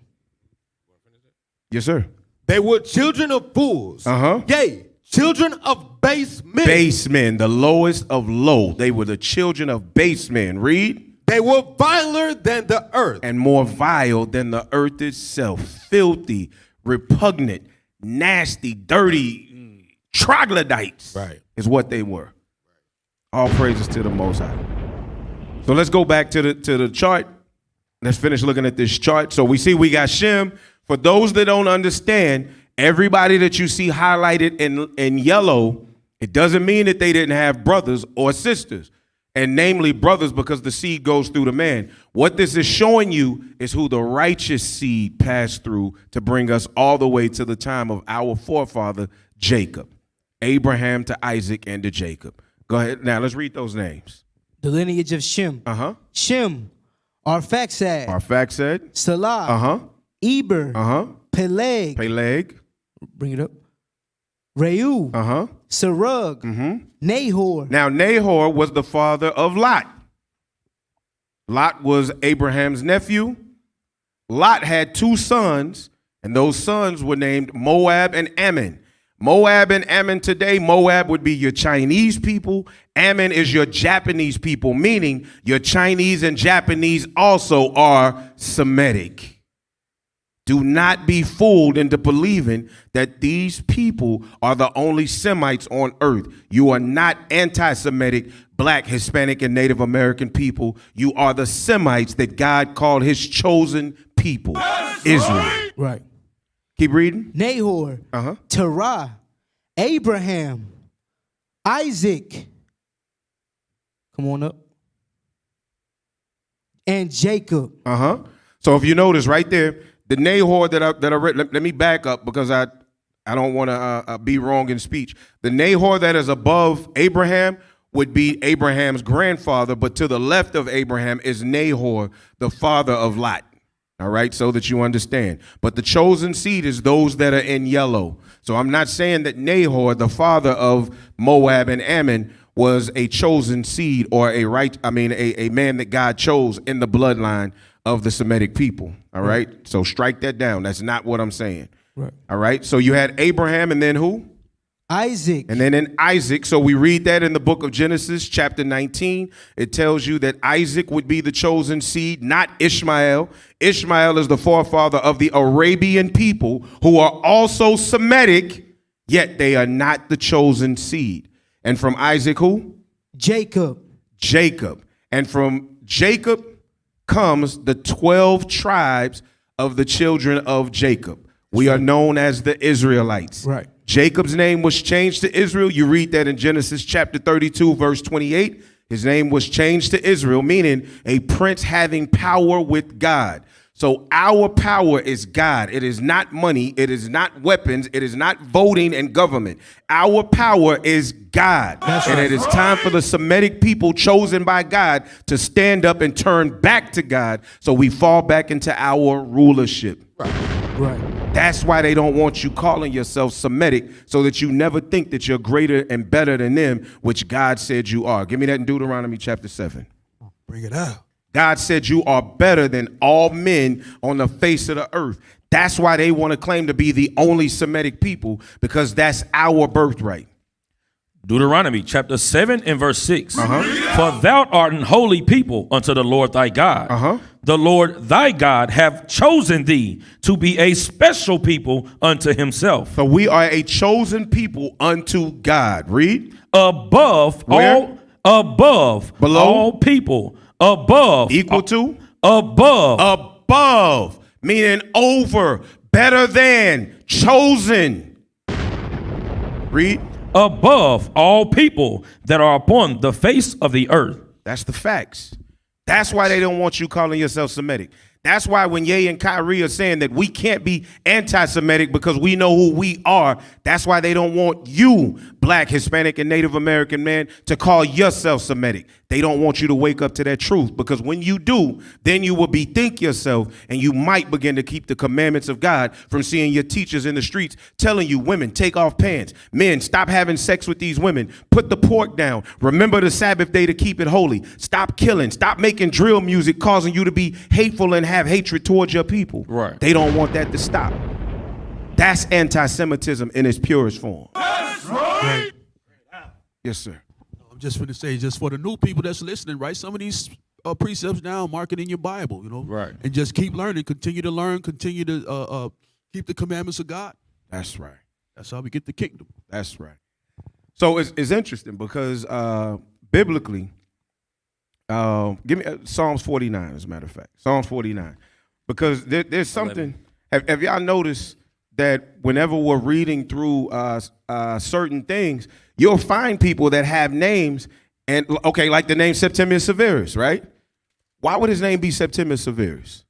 Yes, sir. They were children of fools. Yea, children of base men. Base men, the lowest of low. They were the children of base men. Read. They were viler than the earth. And more vile than the earth itself. Filthy, repugnant, nasty, dirty, troglodytes is what they were. All praises to the Most High. So let's go back to the chart. Let's finish looking at this chart. So we see we got Shem. For those that don't understand, everybody that you see highlighted in yellow, it doesn't mean that they didn't have brothers or sisters. and namely brothers, because the seed goes through the man. What this is showing you is who the righteous seed passed through to bring us all the way to the time of our forefather, Jacob. Abraham to Isaac and to Jacob. Go ahead. Now, let's read those names. The lineage of Shem. Shem, Arphaxad, Salah, Eber, Peleg. Bring it up. Reu, Serug, Nahor. Now, Nahor was the father of Lot. Lot was Abraham's nephew. Lot had 2 sons, and those sons were named Moab and Ammon. Moab and Ammon today, Moab would be your Chinese people. Ammon is your Japanese people, meaning your Chinese and Japanese also are Semitic. Do not be fooled into believing that these people are the only Semites on earth. You are not anti-Semitic, Black, Hispanic, and Native American people. You are the Semites that God called his chosen people, Israel. Right. Keep reading. Nahor, Terah, Abraham, Isaac. Come on up. And Jacob. So if you notice right there, the Nahor that I read, let me back up because I don't want to be wrong in speech. The Nahor that is above Abraham would be Abraham's grandfather, but to the left of Abraham is Nahor, the father of Lot. All right, so that you understand. But the chosen seed is those that are in yellow. So I'm not saying that Nahor, the father of Moab and Ammon, was a chosen seed or a man that God chose in the bloodline of the Semitic people. All right. So strike that down. That's not what I'm saying. Right. All right. So you had Abraham and then who? Isaac. And then in Isaac. So we read that in the book of Genesis, chapter 19. It tells you that Isaac would be the chosen seed, not Ishmael. Ishmael is the forefather of the Arabian people who are also Semitic, yet they are not the chosen seed. And from Isaac, who? Jacob. Jacob. And from Jacob comes the 12 tribes of the children of Jacob. We are known as the Israelites. Right. Jacob's name was changed to Israel. You read that in Genesis chapter 32, verse 28. His name was changed to Israel, meaning a prince having power with God. So our power is God. It is not money. It is not weapons. It is not voting and government. Our power is God. And it is time for the Semitic people chosen by God to stand up and turn back to God so we fall back into our rulership. Right. That's why they don't want you calling yourself Semitic, so that you never think that you're greater and better than them, which God said you are. Give me that in Deuteronomy chapter 7. Bring it out. God said you are better than all men on the face of the earth. That's why they want to claim to be the only Semitic people, because that's our birthright. Deuteronomy chapter 7 and verse 6. For thou art an holy people unto the Lord thy God. The Lord thy God have chosen thee to be a special people unto himself. So we are a chosen people unto God. Read. Above Where? Above Below? all people. Above. Equal to? Above. Above. Meaning over. Better than. Chosen. Read. Above all people that are upon the face of the earth. That's the facts. That's why they don't want you calling yourself Semitic. That's why when Ye and Kyrie are saying that we can't be anti-Semitic because we know who we are, that's why they don't want you, Black, Hispanic, and Native American man, to call yourself Semitic. They don't want you to wake up to that truth, because when you do, then you will bethink yourself, and you might begin to keep the commandments of God from seeing your teachers in the streets telling you, women, take off pants. Men, stop having sex with these women. Put the pork down. Remember the Sabbath day to keep it holy. Stop killing. Stop making drill music causing you to be hateful and have hatred towards your people. Right. They don't want that to stop. That's anti-Semitism in its purest form. That's right. Yes, sir. I'm just going to say, just for the new people that's listening, write some of these precepts down, mark it in your Bible, you know, right? And just keep learning, continue to learn, continue to keep the commandments of God. That's right. That's how we get the kingdom. That's right. So it's interesting because biblically, give me Psalms 49, as a matter of fact. Psalms 49. Because there's something, have y'all noticed that whenever we're reading through certain things, you'll find people that have names And okay, like the name Septimius Severus, right? Why would his name be Septimius Severus?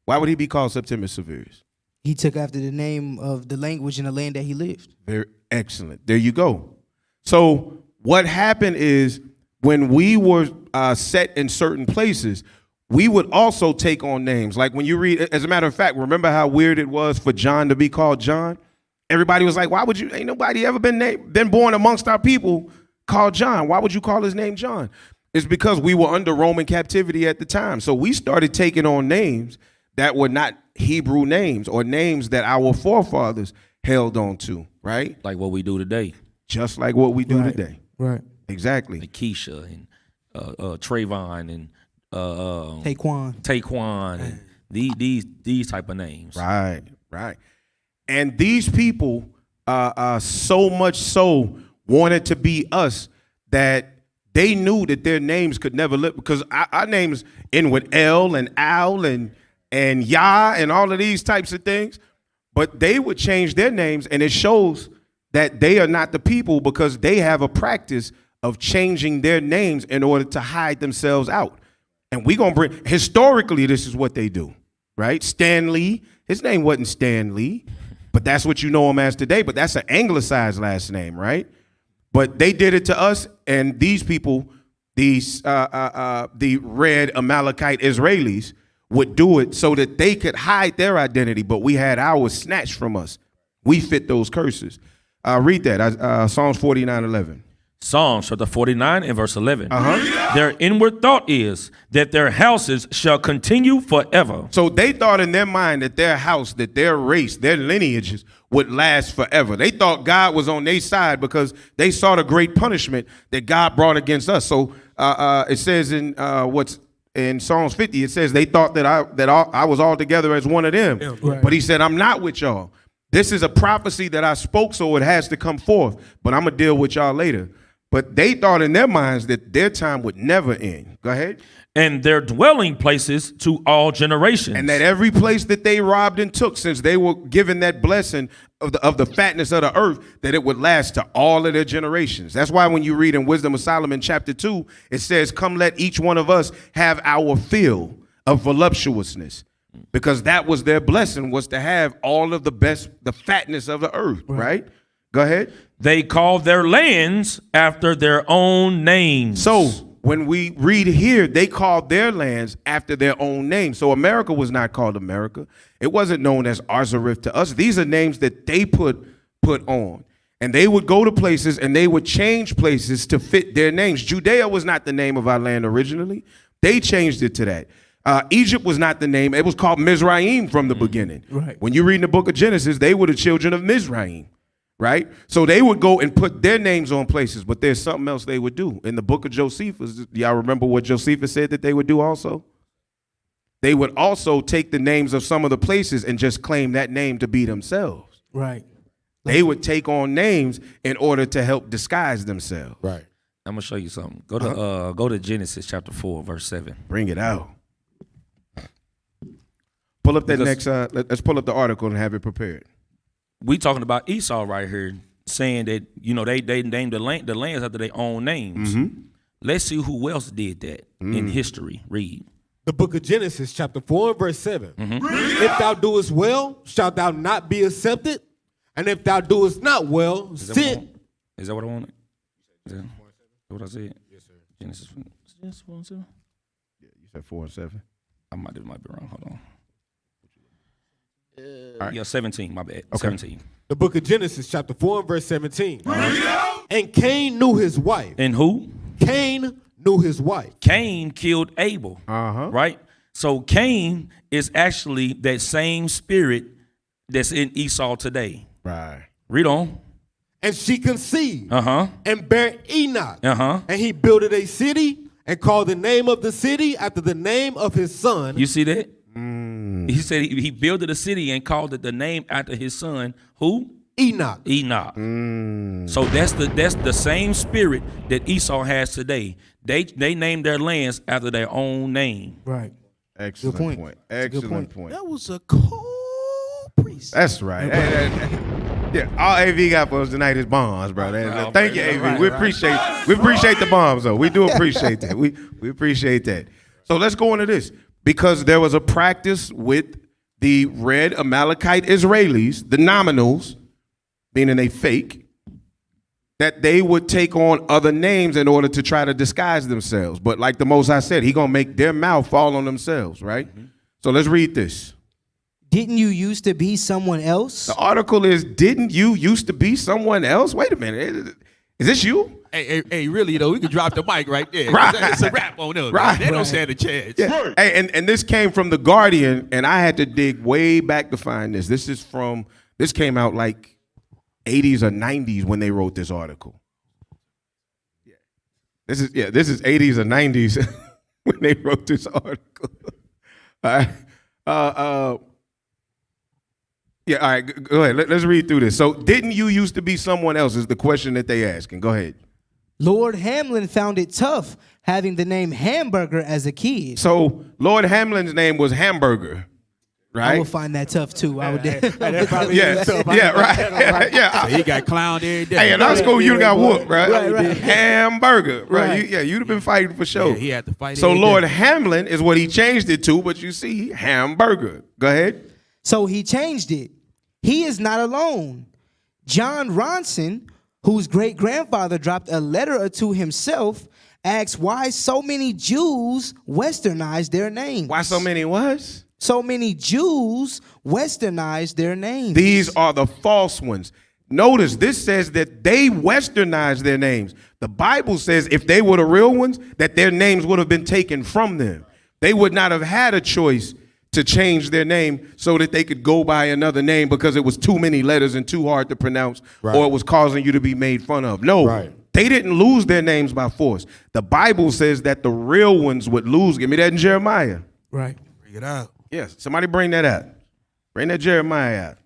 Why would he be called Septimius Severus? He took after the name of the language and the land that he lived. Very excellent. There you go. So what happened is when we were set in certain places, we would also take on names. Like when you read, as a matter of fact, remember how weird it was for John to be called John? Everybody was like, why would you, ain't nobody ever been born amongst our people called John. Why would you call his name John? It's because we were under Roman captivity at the time. So we started taking on names that were not Hebrew names or names that our forefathers held on to, right? Like what we do today. Just like what we do today. Right. Exactly. Like Keisha and Trayvon and Taquan and these type of names. Right. And these people so much so wanted to be us that they knew that their names could never live, because our names end with L and Al and Yah and all of these types of things. But they would change their names, and it shows that they are not the people because they have a practice of changing their names in order to hide themselves out. And we're going to bring, historically, this is what they do, right? Stan Lee, his name wasn't Stan Lee, but that's what you know him as today. But that's an anglicized last name, right? But they did it to us, and these people, these the red Amalekite Israelis, would do it so that they could hide their identity, but we had ours snatched from us. We fit those curses. Read that, Psalms 49:11. Psalms chapter 49 and verse 11. Their inward thought is that their houses shall continue forever. So they thought in their mind that their house, that their race, their lineages would last forever. They thought God was on their side because they saw the great punishment that God brought against us. So it says in in Psalms 50, it says they thought that I was all together as one of them. Yeah, right. But he said, I'm not with y'all. This is a prophecy that I spoke, so it has to come forth. But I'm going to deal with y'all later. But they thought in their minds that their time would never end. Go ahead. And their dwelling places to all generations. And that every place that they robbed and took, since they were given that blessing of the fatness of the earth, that it would last to all of their generations. That's why when you read in Wisdom of Solomon chapter 2, it says, come let each one of us have our fill of voluptuousness. Because that was their blessing, was to have all of the best, the fatness of the earth, right? Go ahead. They call their lands after their own names. So when we read here, they called their lands after their own name. So America was not called America. It wasn't known as Arzareth to us. These are names that they put on. And they would go to places and they would change places to fit their names. Judea was not the name of our land originally. They changed it to that. Egypt was not the name. It was called Mizraim from the beginning. Right. When you read in the book of Genesis, they were the children of Mizraim. Right? So they would go and put their names on places, but there's something else they would do. In the book of Josephus, y'all remember what Josephus said that they would do also? They would also take the names of some of the places and just claim that name to be themselves. Right. They would take on names in order to help disguise themselves. Right. I'm going to show you something. Go to Genesis chapter 4, verse 7. Bring it out. Pull up that next, let's pull up the article and have it prepared. We talking about Esau right here, saying that, you know, they named the lands after their own names. Mm-hmm. Let's see who else did that in history. Read. The book of Genesis, chapter 4 and verse 7. Mm-hmm. If thou doest well, shalt thou not be accepted? And if thou doest not well, sin. Is that what I wanted? Is that what I said? Yes, sir. Genesis 4 and 7? Yeah, you said 4 and 7. I might be wrong. Hold on. Right. Yeah, 17, my bad. Okay. 17. The book of Genesis, chapter 4 and verse 17. And Cain knew his wife. And who? Cain knew his wife. Cain killed Abel. Right? So Cain is actually that same spirit that's in Esau today. Right. Read on. And she conceived. And bare Enoch. And he builded a city and called the name of the city after the name of his son. You see that? He said he builded a city and called it the name after his son. Who? Enoch. So that's the same spirit that Esau has today. They named their lands after their own name. Right. Excellent point. Excellent point. That was a cold priest. That's right. Yeah, all AV got for us tonight is bombs, bro. Thank you, AV. We appreciate the bombs, though. We do appreciate that. We appreciate that. So let's go into this. Because there was a practice with the red Amalekite Israelis, the nominals, meaning they fake, that they would take on other names in order to try to disguise themselves. But like the Most High said, he going to make their mouth fall on themselves, right? Mm-hmm. So let's read this. Didn't you used to be someone else? The article is, didn't you used to be someone else? Wait a minute. Is this you? Hey, really, though, we could drop the mic right there. Right. It's a wrap on us. Right. They don't stand a chance. Yeah. Right. Hey, and this came from The Guardian, and I had to dig way back to find this. This came out like 80s or 90s when they wrote this article. Yeah. This is 80s or 90s when they wrote this article. All right. Yeah, all right, go ahead. Let's read through this. So, didn't you used to be someone else is the question that they asking. Go ahead. Lord Hamlin found it tough having the name Hamburger as a kid. So, Lord Hamlin's name was Hamburger, right? I would find that tough, too. I would. Yeah, right. Yeah. So he got clowned every day. Hey, in our school, you got whooped, right? Right. Hamburger, right? You'd have been fighting for sure. Yeah, he had to fight. So, Lord Hamlin is what he changed it to, but you see, Hamburger. Go ahead. So, he changed it. He is not alone. John Ronson, whose great-grandfather dropped a letter or two himself, asks why so many Jews westernized their names. Why so many what? So many Jews westernized their names. These are the false ones. Notice this says that they westernized their names. The Bible says if they were the real ones, that their names would have been taken from them. They would not have had a choice to change their name so that they could go by another name because it was too many letters and too hard to pronounce, or it was causing you to be made fun of. No, they didn't lose their names by force. The Bible says that the real ones would lose. Give me that in Jeremiah. Right. Bring it out. Yes, somebody bring that out. Bring that Jeremiah out.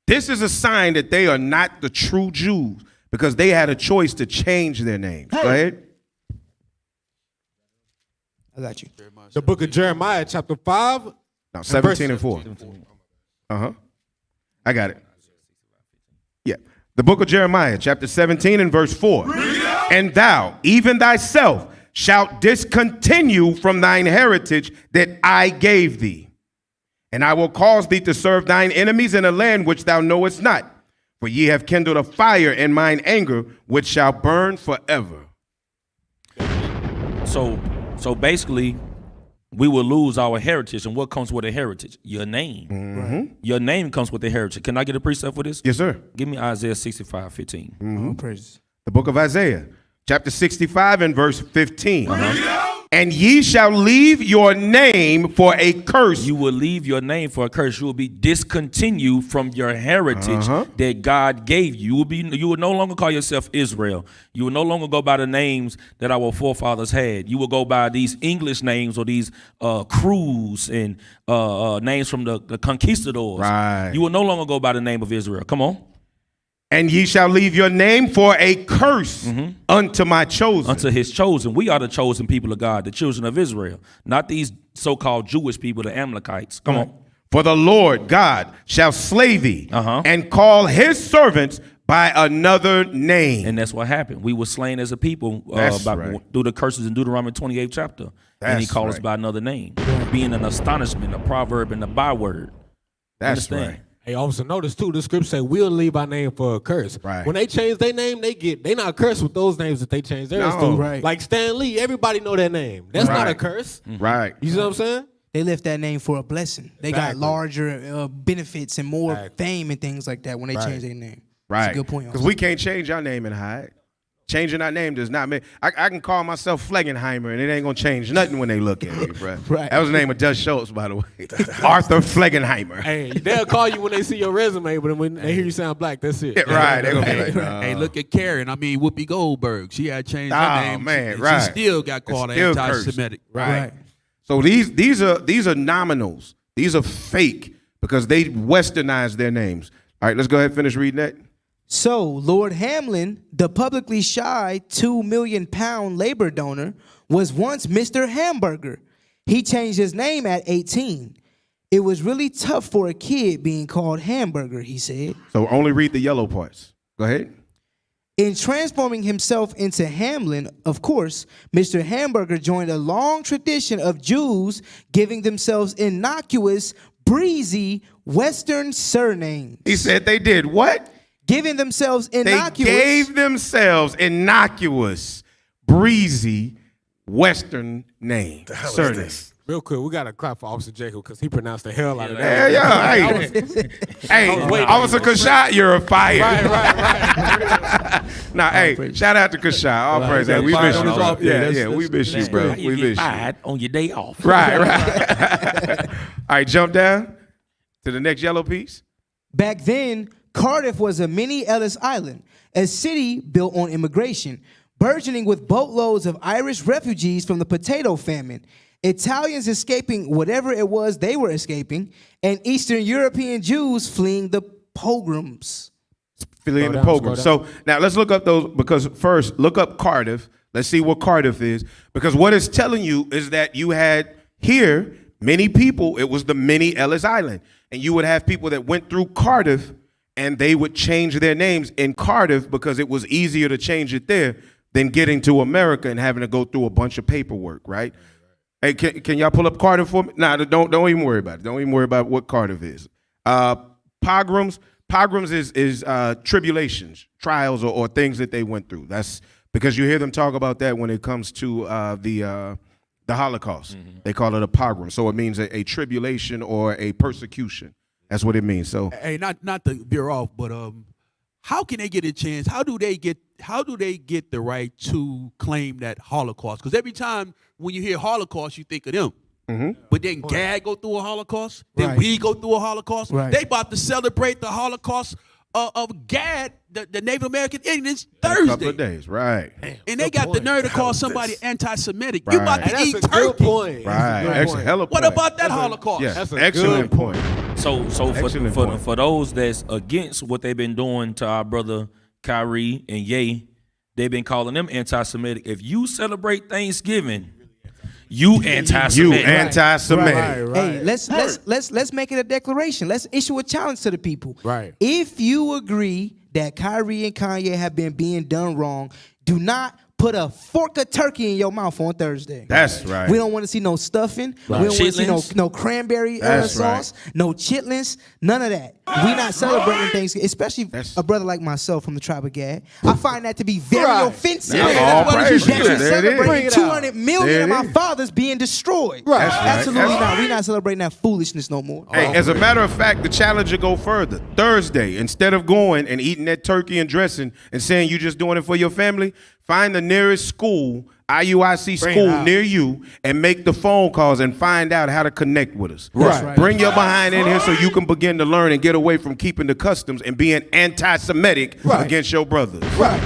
This is a sign that they are not the true Jews because they had a choice to change their names. Go ahead. I got you. The book of Jeremiah, chapter 5. No, 17 and 4. I got it. Yeah. The book of Jeremiah, chapter 17 and verse 4. And thou, even thyself, shalt discontinue from thine heritage that I gave thee. And I will cause thee to serve thine enemies in a land which thou knowest not. For ye have kindled a fire in mine anger, which shall burn forever. So basically, we will lose our heritage. And what comes with a heritage? Your name. Mm-hmm. Your name comes with a heritage. Can I get a precept for this? Yes, sir. Give me Isaiah 65:15. Mm-hmm. Praise. The book of Isaiah, chapter 65 and verse 15. And ye shall leave your name for a curse. You will leave your name for a curse. You will be discontinued from your heritage that God gave you. You will no longer call yourself Israel. You will no longer go by the names that our forefathers had. You will go by these English names or these crews and names from the conquistadors. Right. You will no longer go by the name of Israel. Come on. And ye shall leave your name for a curse unto my chosen. Unto his chosen. We are the chosen people of God, the children of Israel, not these so-called Jewish people, the Amalekites. Come on. For the Lord God shall slay thee and call his servants by another name. And that's what happened. We were slain as a people through the curses in Deuteronomy 28th chapter. And he called us by another name, being an astonishment, a proverb, and a byword. That's right. Hey, also notice too, the scripture say we'll leave our name for a curse. Right. When they change their name, they not cursed with those names that they change theirs to. Right. Like Stan Lee, everybody know that name. That's not a curse. Right. You see what I'm saying? They left that name for a blessing. They got larger benefits and more fame and things like that when they change their name. Right. That's a good point. Because we can't change our name and hide. Changing our name does not make. I can call myself Flegenheimer, and it ain't gonna change nothing when they look at me, bro. Right. That was the name of Dutch Schultz, by the way. Arthur Flegenheimer. Hey, they'll call you when they see your resume, but when they hear you sound black, that's it. Yeah, right. They're gonna be like, Hey, look at Karen. Whoopi Goldberg. She had changed her name. Man, She right. still got called anti-Semitic. Right. So these are nominals. These are fake because they westernized their names. All right, let's go ahead and finish reading that. So, Lord Hamlin, the publicly shy 2 million pound labor donor, was once Mr. Hamburger. He changed his name at 18. It was really tough for a kid being called Hamburger, he said. So only read the yellow parts. Go ahead. In transforming himself into Hamlin, of course, Mr. Hamburger joined a long tradition of Jews giving themselves innocuous, breezy, Western surnames. He said they did what? Giving themselves innocuous. They gave themselves innocuous, breezy, Western names. Surnames. Real quick, we got to clap for Officer Jacob because he pronounced the hell out of that. Hey, Officer Kashad, you're a fire. Right. Now, hey, shout out to Kashad. All praise that. We miss you, bro. Yeah, we miss you, bro. We miss you. On your day off. Right. All right, jump down to the next yellow piece. Back then, Cardiff was a mini Ellis Island, a city built on immigration, burgeoning with boatloads of Irish refugees from the potato famine, Italians escaping whatever it was they were escaping, and Eastern European Jews fleeing the pogroms. Fleeing the pogroms. So now let's look up those, because first, look up Cardiff. Let's see what Cardiff is. Because what it's telling you is that you had here many people, it was the mini Ellis Island. And you would have people that went through Cardiff and they would change their names in Cardiff because it was easier to change it there than getting to America and having to go through a bunch of paperwork, right? Hey, can y'all pull up Cardiff for me? Nah, don't even worry about it. Don't even worry about what Cardiff is. Pogroms is tribulations, trials, or things that they went through. That's because you hear them talk about that when it comes to the Holocaust. Mm-hmm. They call it a pogrom. So it means a tribulation or a persecution. That's what it means. So hey, not to veer off, but how can they get a chance? How do they get the right to claim that Holocaust? Because every time when you hear Holocaust, you think of them. Mm-hmm. But then Gad go through a Holocaust. Then we go through a Holocaust. Right. They about to celebrate the Holocaust of Gad, the Native American Indians, Thursday. A couple of days, right. And they got the nerve to call somebody anti-Semitic. Right. You about to eat turkey. Point. Right. What about that Holocaust? Yeah, that's an excellent point. So for those that's against what they've been doing to our brother Kyrie and Ye, they've been calling them anti-Semitic. If you celebrate Thanksgiving, you anti-Semitic. You anti-Semitic. Right. Hey, let's make it a declaration. Let's issue a challenge to the people. Right. If you agree that Kyrie and Kanye have been being done wrong, do not put a fork of turkey in your mouth on Thursday. That's right. We don't want to see no stuffing. Right. We don't want to see no cranberry sauce, no chitlins, none of that. We not celebrating Thanksgiving, especially a brother like myself from the tribe of Gad. I find that to be very offensive. That you celebrating 200 million of my fathers being destroyed. Right. Absolutely not. We're not celebrating that foolishness no more. Hey, as a matter of fact, the challenge will go further. Thursday, instead of going and eating that turkey and dressing and saying you just doing it for your family, find the nearest school, IUIC school near you, and make the phone calls and find out how to connect with us. Right. Bring your behind in here so you can begin to learn and get away from keeping the customs and being anti-Semitic against your brothers. Right.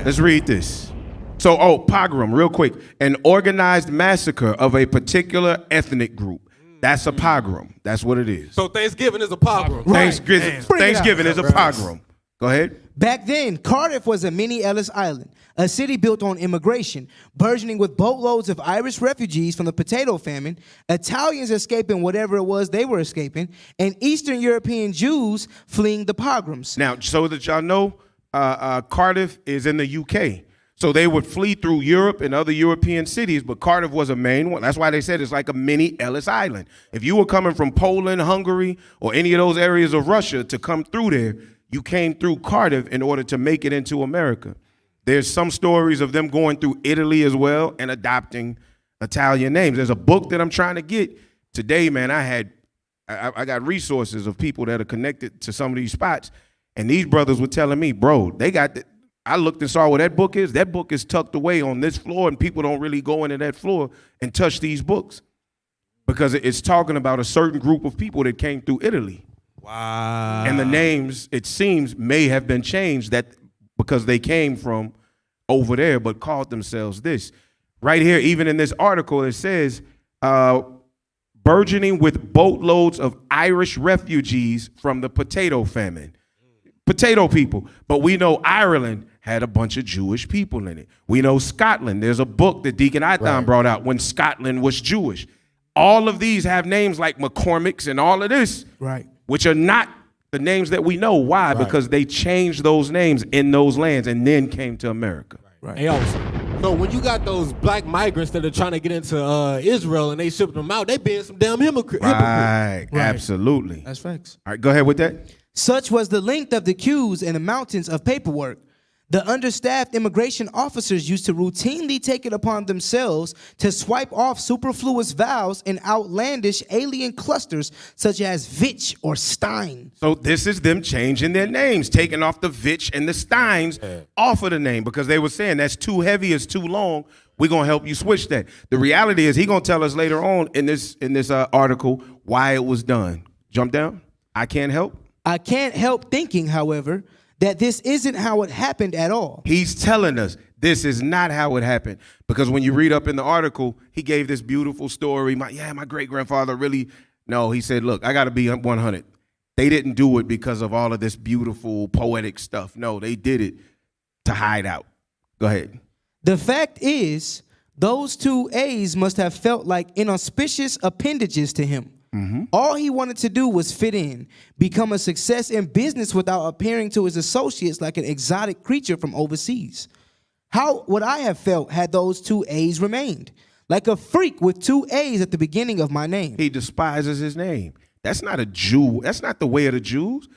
Let's read this. So, pogrom, real quick. An organized massacre of a particular ethnic group. That's a pogrom. That's what it is. So Thanksgiving is a pogrom. Thanksgiving is a pogrom. Go ahead. Back then, Cardiff was a mini Ellis Island, a city built on immigration, burgeoning with boatloads of Irish refugees from the potato famine, Italians escaping whatever it was they were escaping, and Eastern European Jews fleeing the pogroms. Now, so that y'all know, Cardiff is in the UK. So they would flee through Europe and other European cities, but Cardiff was a main one. That's why they said it's like a mini Ellis Island. If you were coming from Poland, Hungary, or any of those areas of Russia to come through there, you came through Cardiff in order to make it into America. There's some stories of them going through Italy as well and adopting Italian names. There's a book that I'm trying to get. Today, man, I got resources of people that are connected to some of these spots, and these brothers were telling me, bro, they got I looked and saw what that book is. That book is tucked away on this floor, and people don't really go into that floor and touch these books because it's talking about a certain group of people that came through Italy. Wow. And the names, it seems, may have been changed that because they came from over there but called themselves this. Right here, even in this article, it says, burgeoning with boatloads of Irish refugees from the potato famine. Potato people. But we know Ireland had a bunch of Jewish people in it. We know Scotland. There's a book that Deacon Ithon brought out when Scotland was Jewish. all of these have names like McCormick's and all of this, right? Which are not the names that we know. Why? Right. Because they changed those names in those lands and then came to America. Right. Hey, also, so when you got those black migrants that are trying to get into Israel and they shipping them out, they being some damn hypocrites. Right, absolutely. That's facts. All right, go ahead with that. Such was the length of the queues and the mountains of paperwork. The understaffed immigration officers used to routinely take it upon themselves to swipe off superfluous vowels in outlandish alien clusters such as Vitch or Stein. So this is them changing their names, taking off the Vitch and the Steins off of the name because they were saying that's too heavy, it's too long. We're going to help you switch that. The reality is he's going to tell us later on in this article why it was done. Jump down. I can't help thinking, however, that this isn't how it happened at all. He's telling us this is not how it happened. Because when you read up in the article, he gave this beautiful story. My great-grandfather really... No, he said, look, I got to be 100. They didn't do it because of all of this beautiful, poetic stuff. No, they did it to hide out. Go ahead. The fact is, those two A's must have felt like inauspicious appendages to him. Mm-hmm. All he wanted to do was fit in, become a success in business without appearing to his associates like an exotic creature from overseas. How would I have felt had those two A's remained? Like a freak with two A's at the beginning of my name. He despises his name. That's not a Jew. That's not the way of the Jews.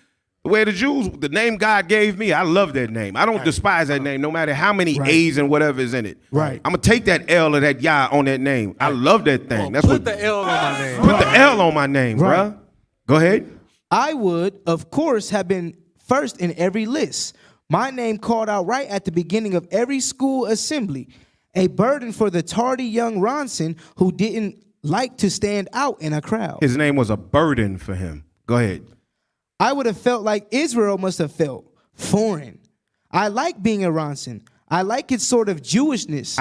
The way of the Jews, the name God gave me, I love that name. I don't despise that name, no matter how many A's and whatever is in it. Right. I'm going to take that L or that Yah on that name. I love that thing. That's put the L on my name. Put the L on my name, bruh. Go ahead. I would, of course, have been first in every list. My name called out right at the beginning of every school assembly. A burden for the tardy young Ronson who didn't like to stand out in a crowd. His name was a burden for him. Go ahead. I would have felt like Israel must have felt foreign. I like being a Ronson. I like its sort of Jewishness.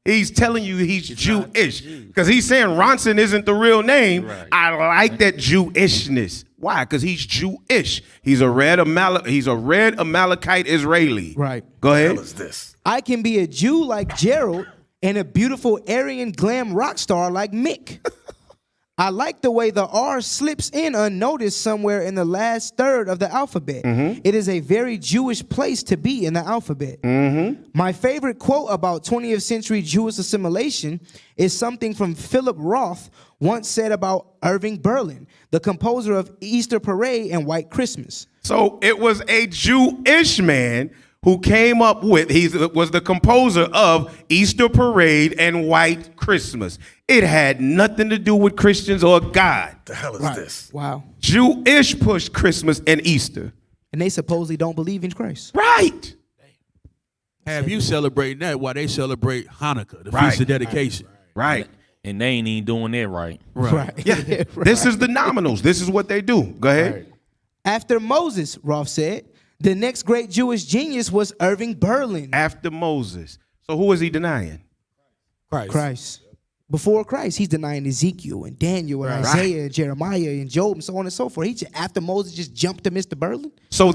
He's telling you he's Jewish because he's saying Ronson isn't the real name. Right. I like that Jewishness. Why? Because he's Jewish. He's a red Amalekite Israeli. Right. Go ahead. What the hell is this? I can be a Jew like Gerald and a beautiful Aryan glam rock star like Mick. I like the way the R slips in unnoticed somewhere in the last third of the alphabet. Mm-hmm. It is a very Jewish place to be in the alphabet. Mm-hmm. My favorite quote about 20th century Jewish assimilation is something from Philip Roth once said about Irving Berlin, the composer of Easter Parade and White Christmas. So it was a Jewish man who came up with, he was the composer of Easter Parade and White Christmas. It had nothing to do with Christians or God. The hell is this? Wow. Jewish pushed Christmas and Easter. And they supposedly don't believe in Christ. Right. Have you celebrating that while they celebrate Hanukkah, the Feast of Dedication. Right. And they ain't even doing that right. Yeah. Right. This is the nominals. This is what they do. Go ahead. Right. After Moses, Roth said, the next great Jewish genius was Irving Berlin. After Moses. So who is he denying? Christ. Before Christ, he's denying Ezekiel and Daniel and Isaiah and Jeremiah and Job and so on and so forth. After Moses just jumped to Mr. Berlin? So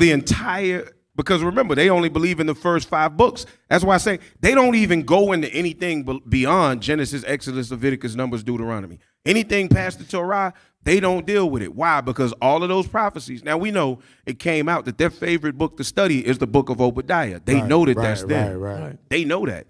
because remember, they only believe in the first 5 books. That's why I say they don't even go into anything beyond Genesis, Exodus, Leviticus, Numbers, Deuteronomy. Anything past the Torah, they don't deal with it. Why? Because all of those prophecies. Now, we know it came out that their favorite book to study is the book of Obadiah. They know that that's them. Right. They know that.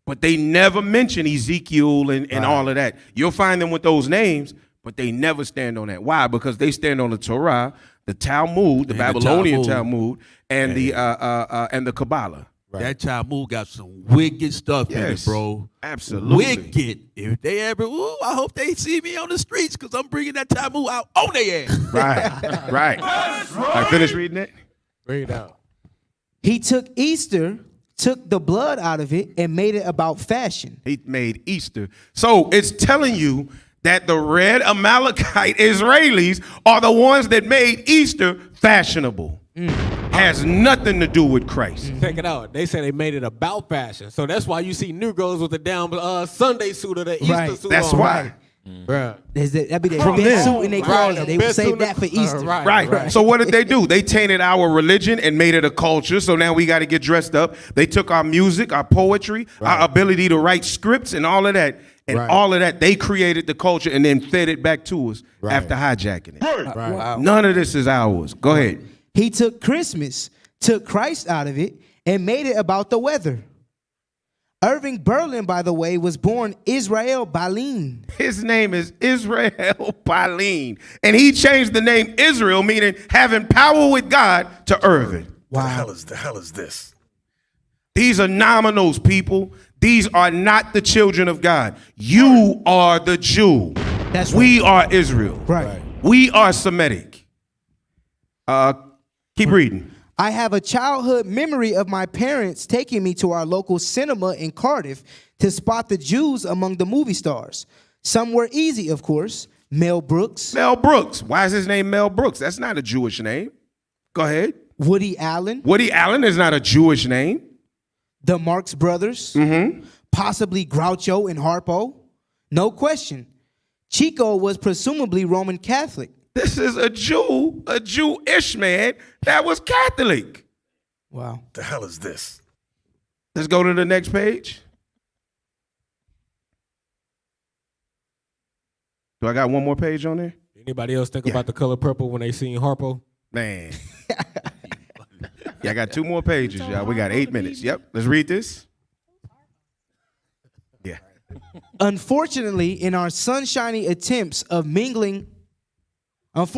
But they never mention Ezekiel and all of that. You'll find them with those names, but they never stand on that. Why? Because they stand on the Torah, the Talmud, the Babylonian Talmud, and the Kabbalah. Right. That Talmud got some wicked stuff in it, bro. Absolutely. Wicked. If they ever, I hope they see me on the streets because I'm bringing that Talmud out on their ass. Right. I finished reading it? Bring it out. He took Easter, took the blood out of it, and made it about fashion. He made Easter. So it's telling you that the red Amalekite Israelis are the ones that made Easter fashionable. Has nothing to do with Christ. Check it out. They say they made it about fashion. So that's why you see Negroes with the down Sunday suit or the Easter suit. That's on. why. Bruh. That'd be their best suit in their closet. They would save that for Easter. Right. So what did they do? They tainted our religion and made it a culture. So now we got to get dressed up. They took our music, our poetry, our ability to write scripts and all of that. And all of that, they created the culture and then fed it back to us after hijacking it. Wow. None of this is ours. Go ahead. He took Christmas, took Christ out of it, and made it about the weather. Irving Berlin, by the way, was born Israel Balin. His name is Israel Balin. And he changed the name Israel, meaning having power with God, to Irving. Wow. The hell is this? These are nominals, people. These are not the children of God. You are the Jew. That's we are Israel. Right. We are Semitic. Keep reading. I have a childhood memory of my parents taking me to our local cinema in Cardiff to spot the Jews among the movie stars. Some were easy, of course. Mel Brooks. Mel Brooks. Why is his name Mel Brooks? That's not a Jewish name. Go ahead. Woody Allen. Woody Allen is not a Jewish name. The Marx Brothers. Possibly Groucho and Harpo. No question. Chico was presumably Roman Catholic. This is a Jewish man that was Catholic. Wow. The hell is this? Let's go to the next page. Do I got one more page on there? Anybody else think about the color purple when they seen Harpo? Man. I got 2 more pages, y'all. We got 8 minutes. Yep. Let's read this. Yeah. Unfortunately, in our sunshiny attempts of mingling with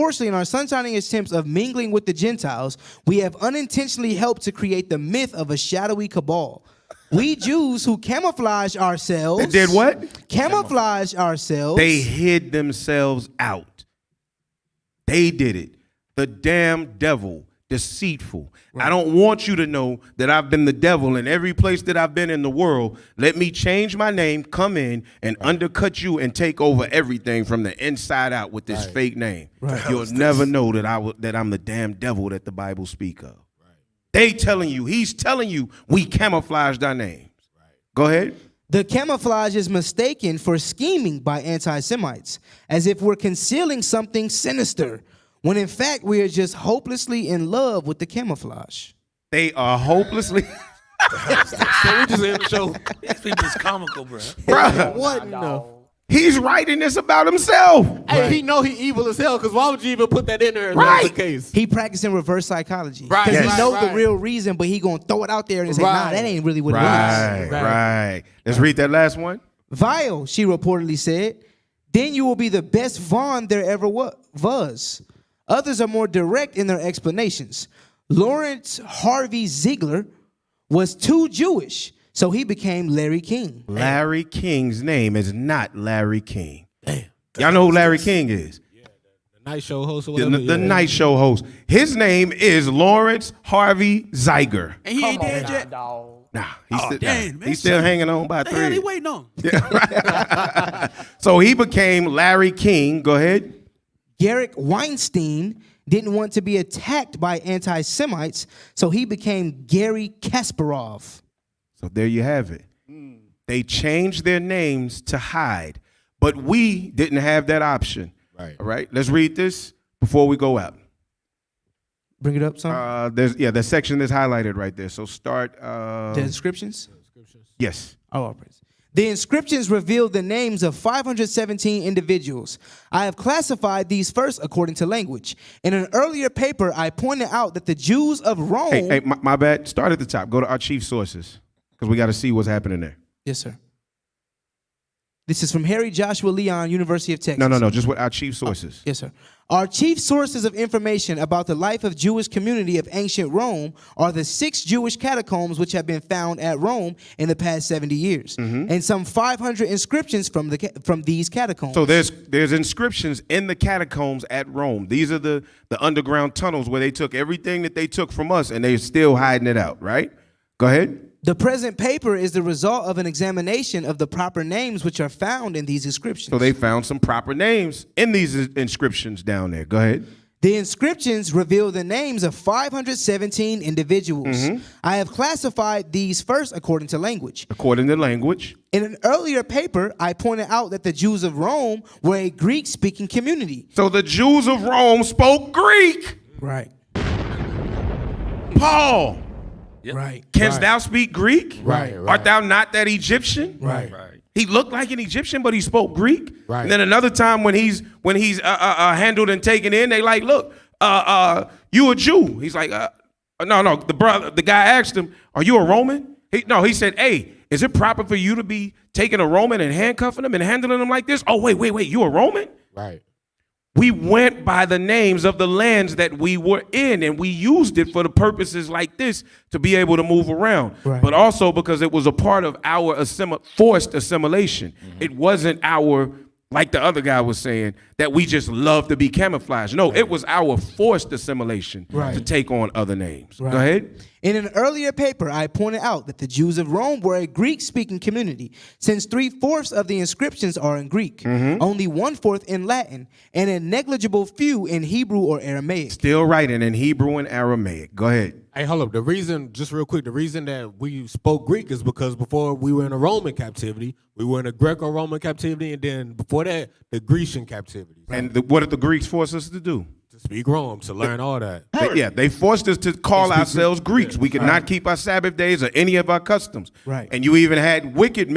the Gentiles, we have unintentionally helped to create the myth of a shadowy cabal. We Jews who camouflage ourselves. They did what? Camouflage ourselves. They hid themselves out. They did it. The damn devil. Deceitful. Right. I don't want you to know that I've been the devil in every place that I've been in the world. Let me change my name, come in, and undercut you and take over everything from the inside out with this fake name. Right. You'll never know that I'm the damn devil that the Bible speak of. Right. They telling you, he's telling you, we camouflaged our names. Right. Go ahead. The camouflage is mistaken for scheming by anti-Semites, as if we're concealing something sinister, when in fact we are just hopelessly in love with the camouflage. They are hopelessly. So we just in the show. These people is comical, bro. Bruh. What in the? He's writing this about himself. Hey, he know he evil as hell, because why would you even put that in there if that was the case? He practicing reverse psychology. Right. Because he knows the real reason, but he gonna throw it out there and say, nah, that ain't really what it is. Right. Let's read that last one. Vile, she reportedly said, then you will be the best Vaughn there ever was. Others are more direct in their explanations. Lawrence Harvey Ziegler was too Jewish, so he became Larry King. Larry King's name is not Larry King. Damn. Y'all know who Larry King is? Yeah, the night show host or whatever. The night show host. His name is Lawrence Harvey Ziegler. And he ain't dead yet? Nah, he's still hanging on by 3. The hell he waiting on? Yeah. So he became Larry King. Go ahead. Garrick Weinstein didn't want to be attacked by anti-Semites, so he became Gary Kasparov. So there you have it. They changed their names to hide, but we didn't have that option. Right. All right, let's read this before we go out. Bring it up, son. There's the section that's highlighted right there. So start. The inscriptions? Yes. Oh, praise. The inscriptions reveal the names of 517 individuals. I have classified these first according to language. In an earlier paper, I pointed out that the Jews of Rome... Hey, my bad. Start at the top. Go to our chief sources, because we got to see what's happening there. Yes, sir. This is from Harry Joshua Leon, University of Texas. No. Just with our chief sources. Yes, sir. Our chief sources of information about the life of Jewish community of ancient Rome are the 6 Jewish catacombs which have been found at Rome in the past 70 years, and some 500 inscriptions from these catacombs. So there's inscriptions in the catacombs at Rome. These are the underground tunnels where they took everything that they took from us, and they're still hiding it out, right? Go ahead. The present paper is the result of an examination of the proper names which are found in these inscriptions. So they found some proper names in these inscriptions down there. Go ahead. The inscriptions reveal the names of 517 individuals. I have classified these first according to language. According to language. In an earlier paper, I pointed out that the Jews of Rome were a Greek-speaking community. So the Jews of Rome spoke Greek. Right. Paul. Yep. Right. Canst thou speak Greek? Right. Art thou not that Egyptian? Right. He looked like an Egyptian, but he spoke Greek. Right. And then another time when he's handled and taken in, they like, look, you a Jew? He's like, no. The guy asked him, are you a Roman? He said, hey, is it proper for you to be taking a Roman and handcuffing him and handling him like this? Oh, wait, you a Roman? Right. We went by the names of the lands that we were in, and we used it for the purposes like this to be able to move around. Right. But also because it was a part of our forced assimilation. It wasn't our, like the other guy was saying, that we just love to be camouflaged. No, it was our forced assimilation to take on other names. Go ahead. In an earlier paper, I pointed out that the Jews of Rome were a Greek-speaking community, since 3/4 of the inscriptions are in Greek, only 1/4 in Latin, and a negligible few in Hebrew or Aramaic. Still writing in Hebrew and Aramaic. Go ahead. Hey, hold up. The reason, just real quick, the reason that we spoke Greek is because before we were in a Roman captivity, we were in a Greco-Roman captivity, and then before that, the Grecian captivity. And what did the Greeks force us to do? To speak Rome, to learn all that. They forced us to call ourselves Greeks. We could not keep our Sabbath days or any of our customs. Right. And you even had wicked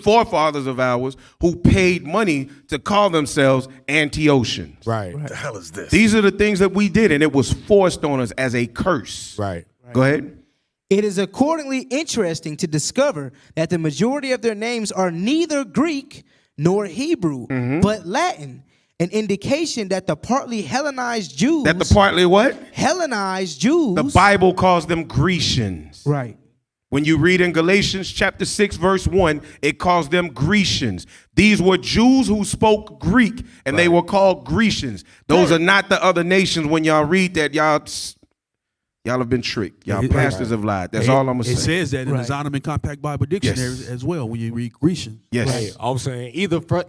forefathers of ours who paid money to call themselves Antiochians. Right. What the hell is this? These are the things that we did, and it was forced on us as a curse. Right. Go ahead. It is accordingly interesting to discover that the majority of their names are neither Greek nor Hebrew, but Latin, an indication that the partly Hellenized Jews... That the partly what? Hellenized Jews... The Bible calls them Grecians. Right. When you read in Galatians chapter 6, verse 1, it calls them Grecians. These were Jews who spoke Greek, and they were called Grecians. Those are not the other nations. When y'all read that, y'all have been tricked. Y'all pastors have lied. That's all I'm going to say. It says that in the Zonoman Compact Bible Dictionary as well when you read Grecian. Yes. Right. I'm saying even for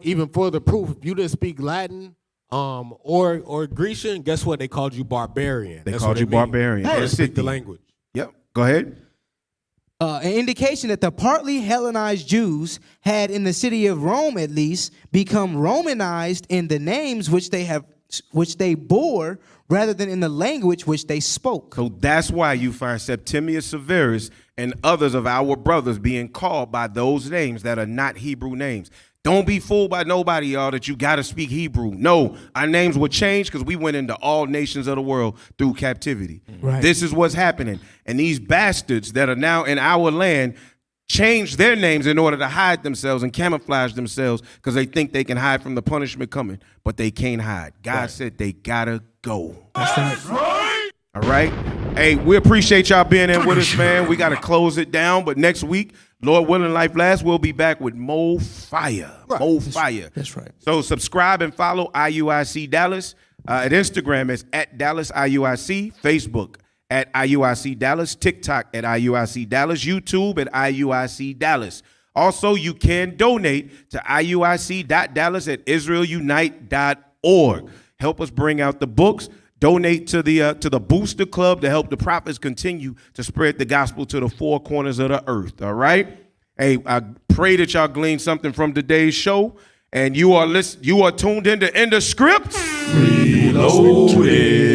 the proof, if you didn't speak Latin or Grecian, guess what? They called you barbarian. They called you barbarian. They speak the language. Yep. Go ahead. An indication that the partly Hellenized Jews had, in the city of Rome at least, become Romanized in the names which they bore, rather than in the language which they spoke. So that's why you find Septimius Severus and others of our brothers being called by those names that are not Hebrew names. Don't be fooled by nobody, y'all, that you got to speak Hebrew. No, our names were changed because we went into all nations of the world through captivity. Right. This is what's happening. And these bastards that are now in our land change their names in order to hide themselves and camouflage themselves because they think they can hide from the punishment coming, but they can't hide. God said they gotta go. That's right. All right? Hey, we appreciate y'all being in with us, man. We got to close it down, but next week, Lord willing, life lasts, we'll be back with more fire. Right. More fire. That's right. So subscribe and follow IUIC Dallas. At Instagram, it's at Dallas IUIC. Facebook, at IUIC Dallas. TikTok, at IUIC Dallas. YouTube, at IUIC Dallas. Also, you can donate to IUIC.Dallas@IsraelUnite.org. Help us bring out the books. Donate to the Booster Club to help the prophets continue to spread the gospel to the four corners of the earth. All right? Hey, I pray that y'all gleaned something from today's show, and you are tuned into the script. Reloaded.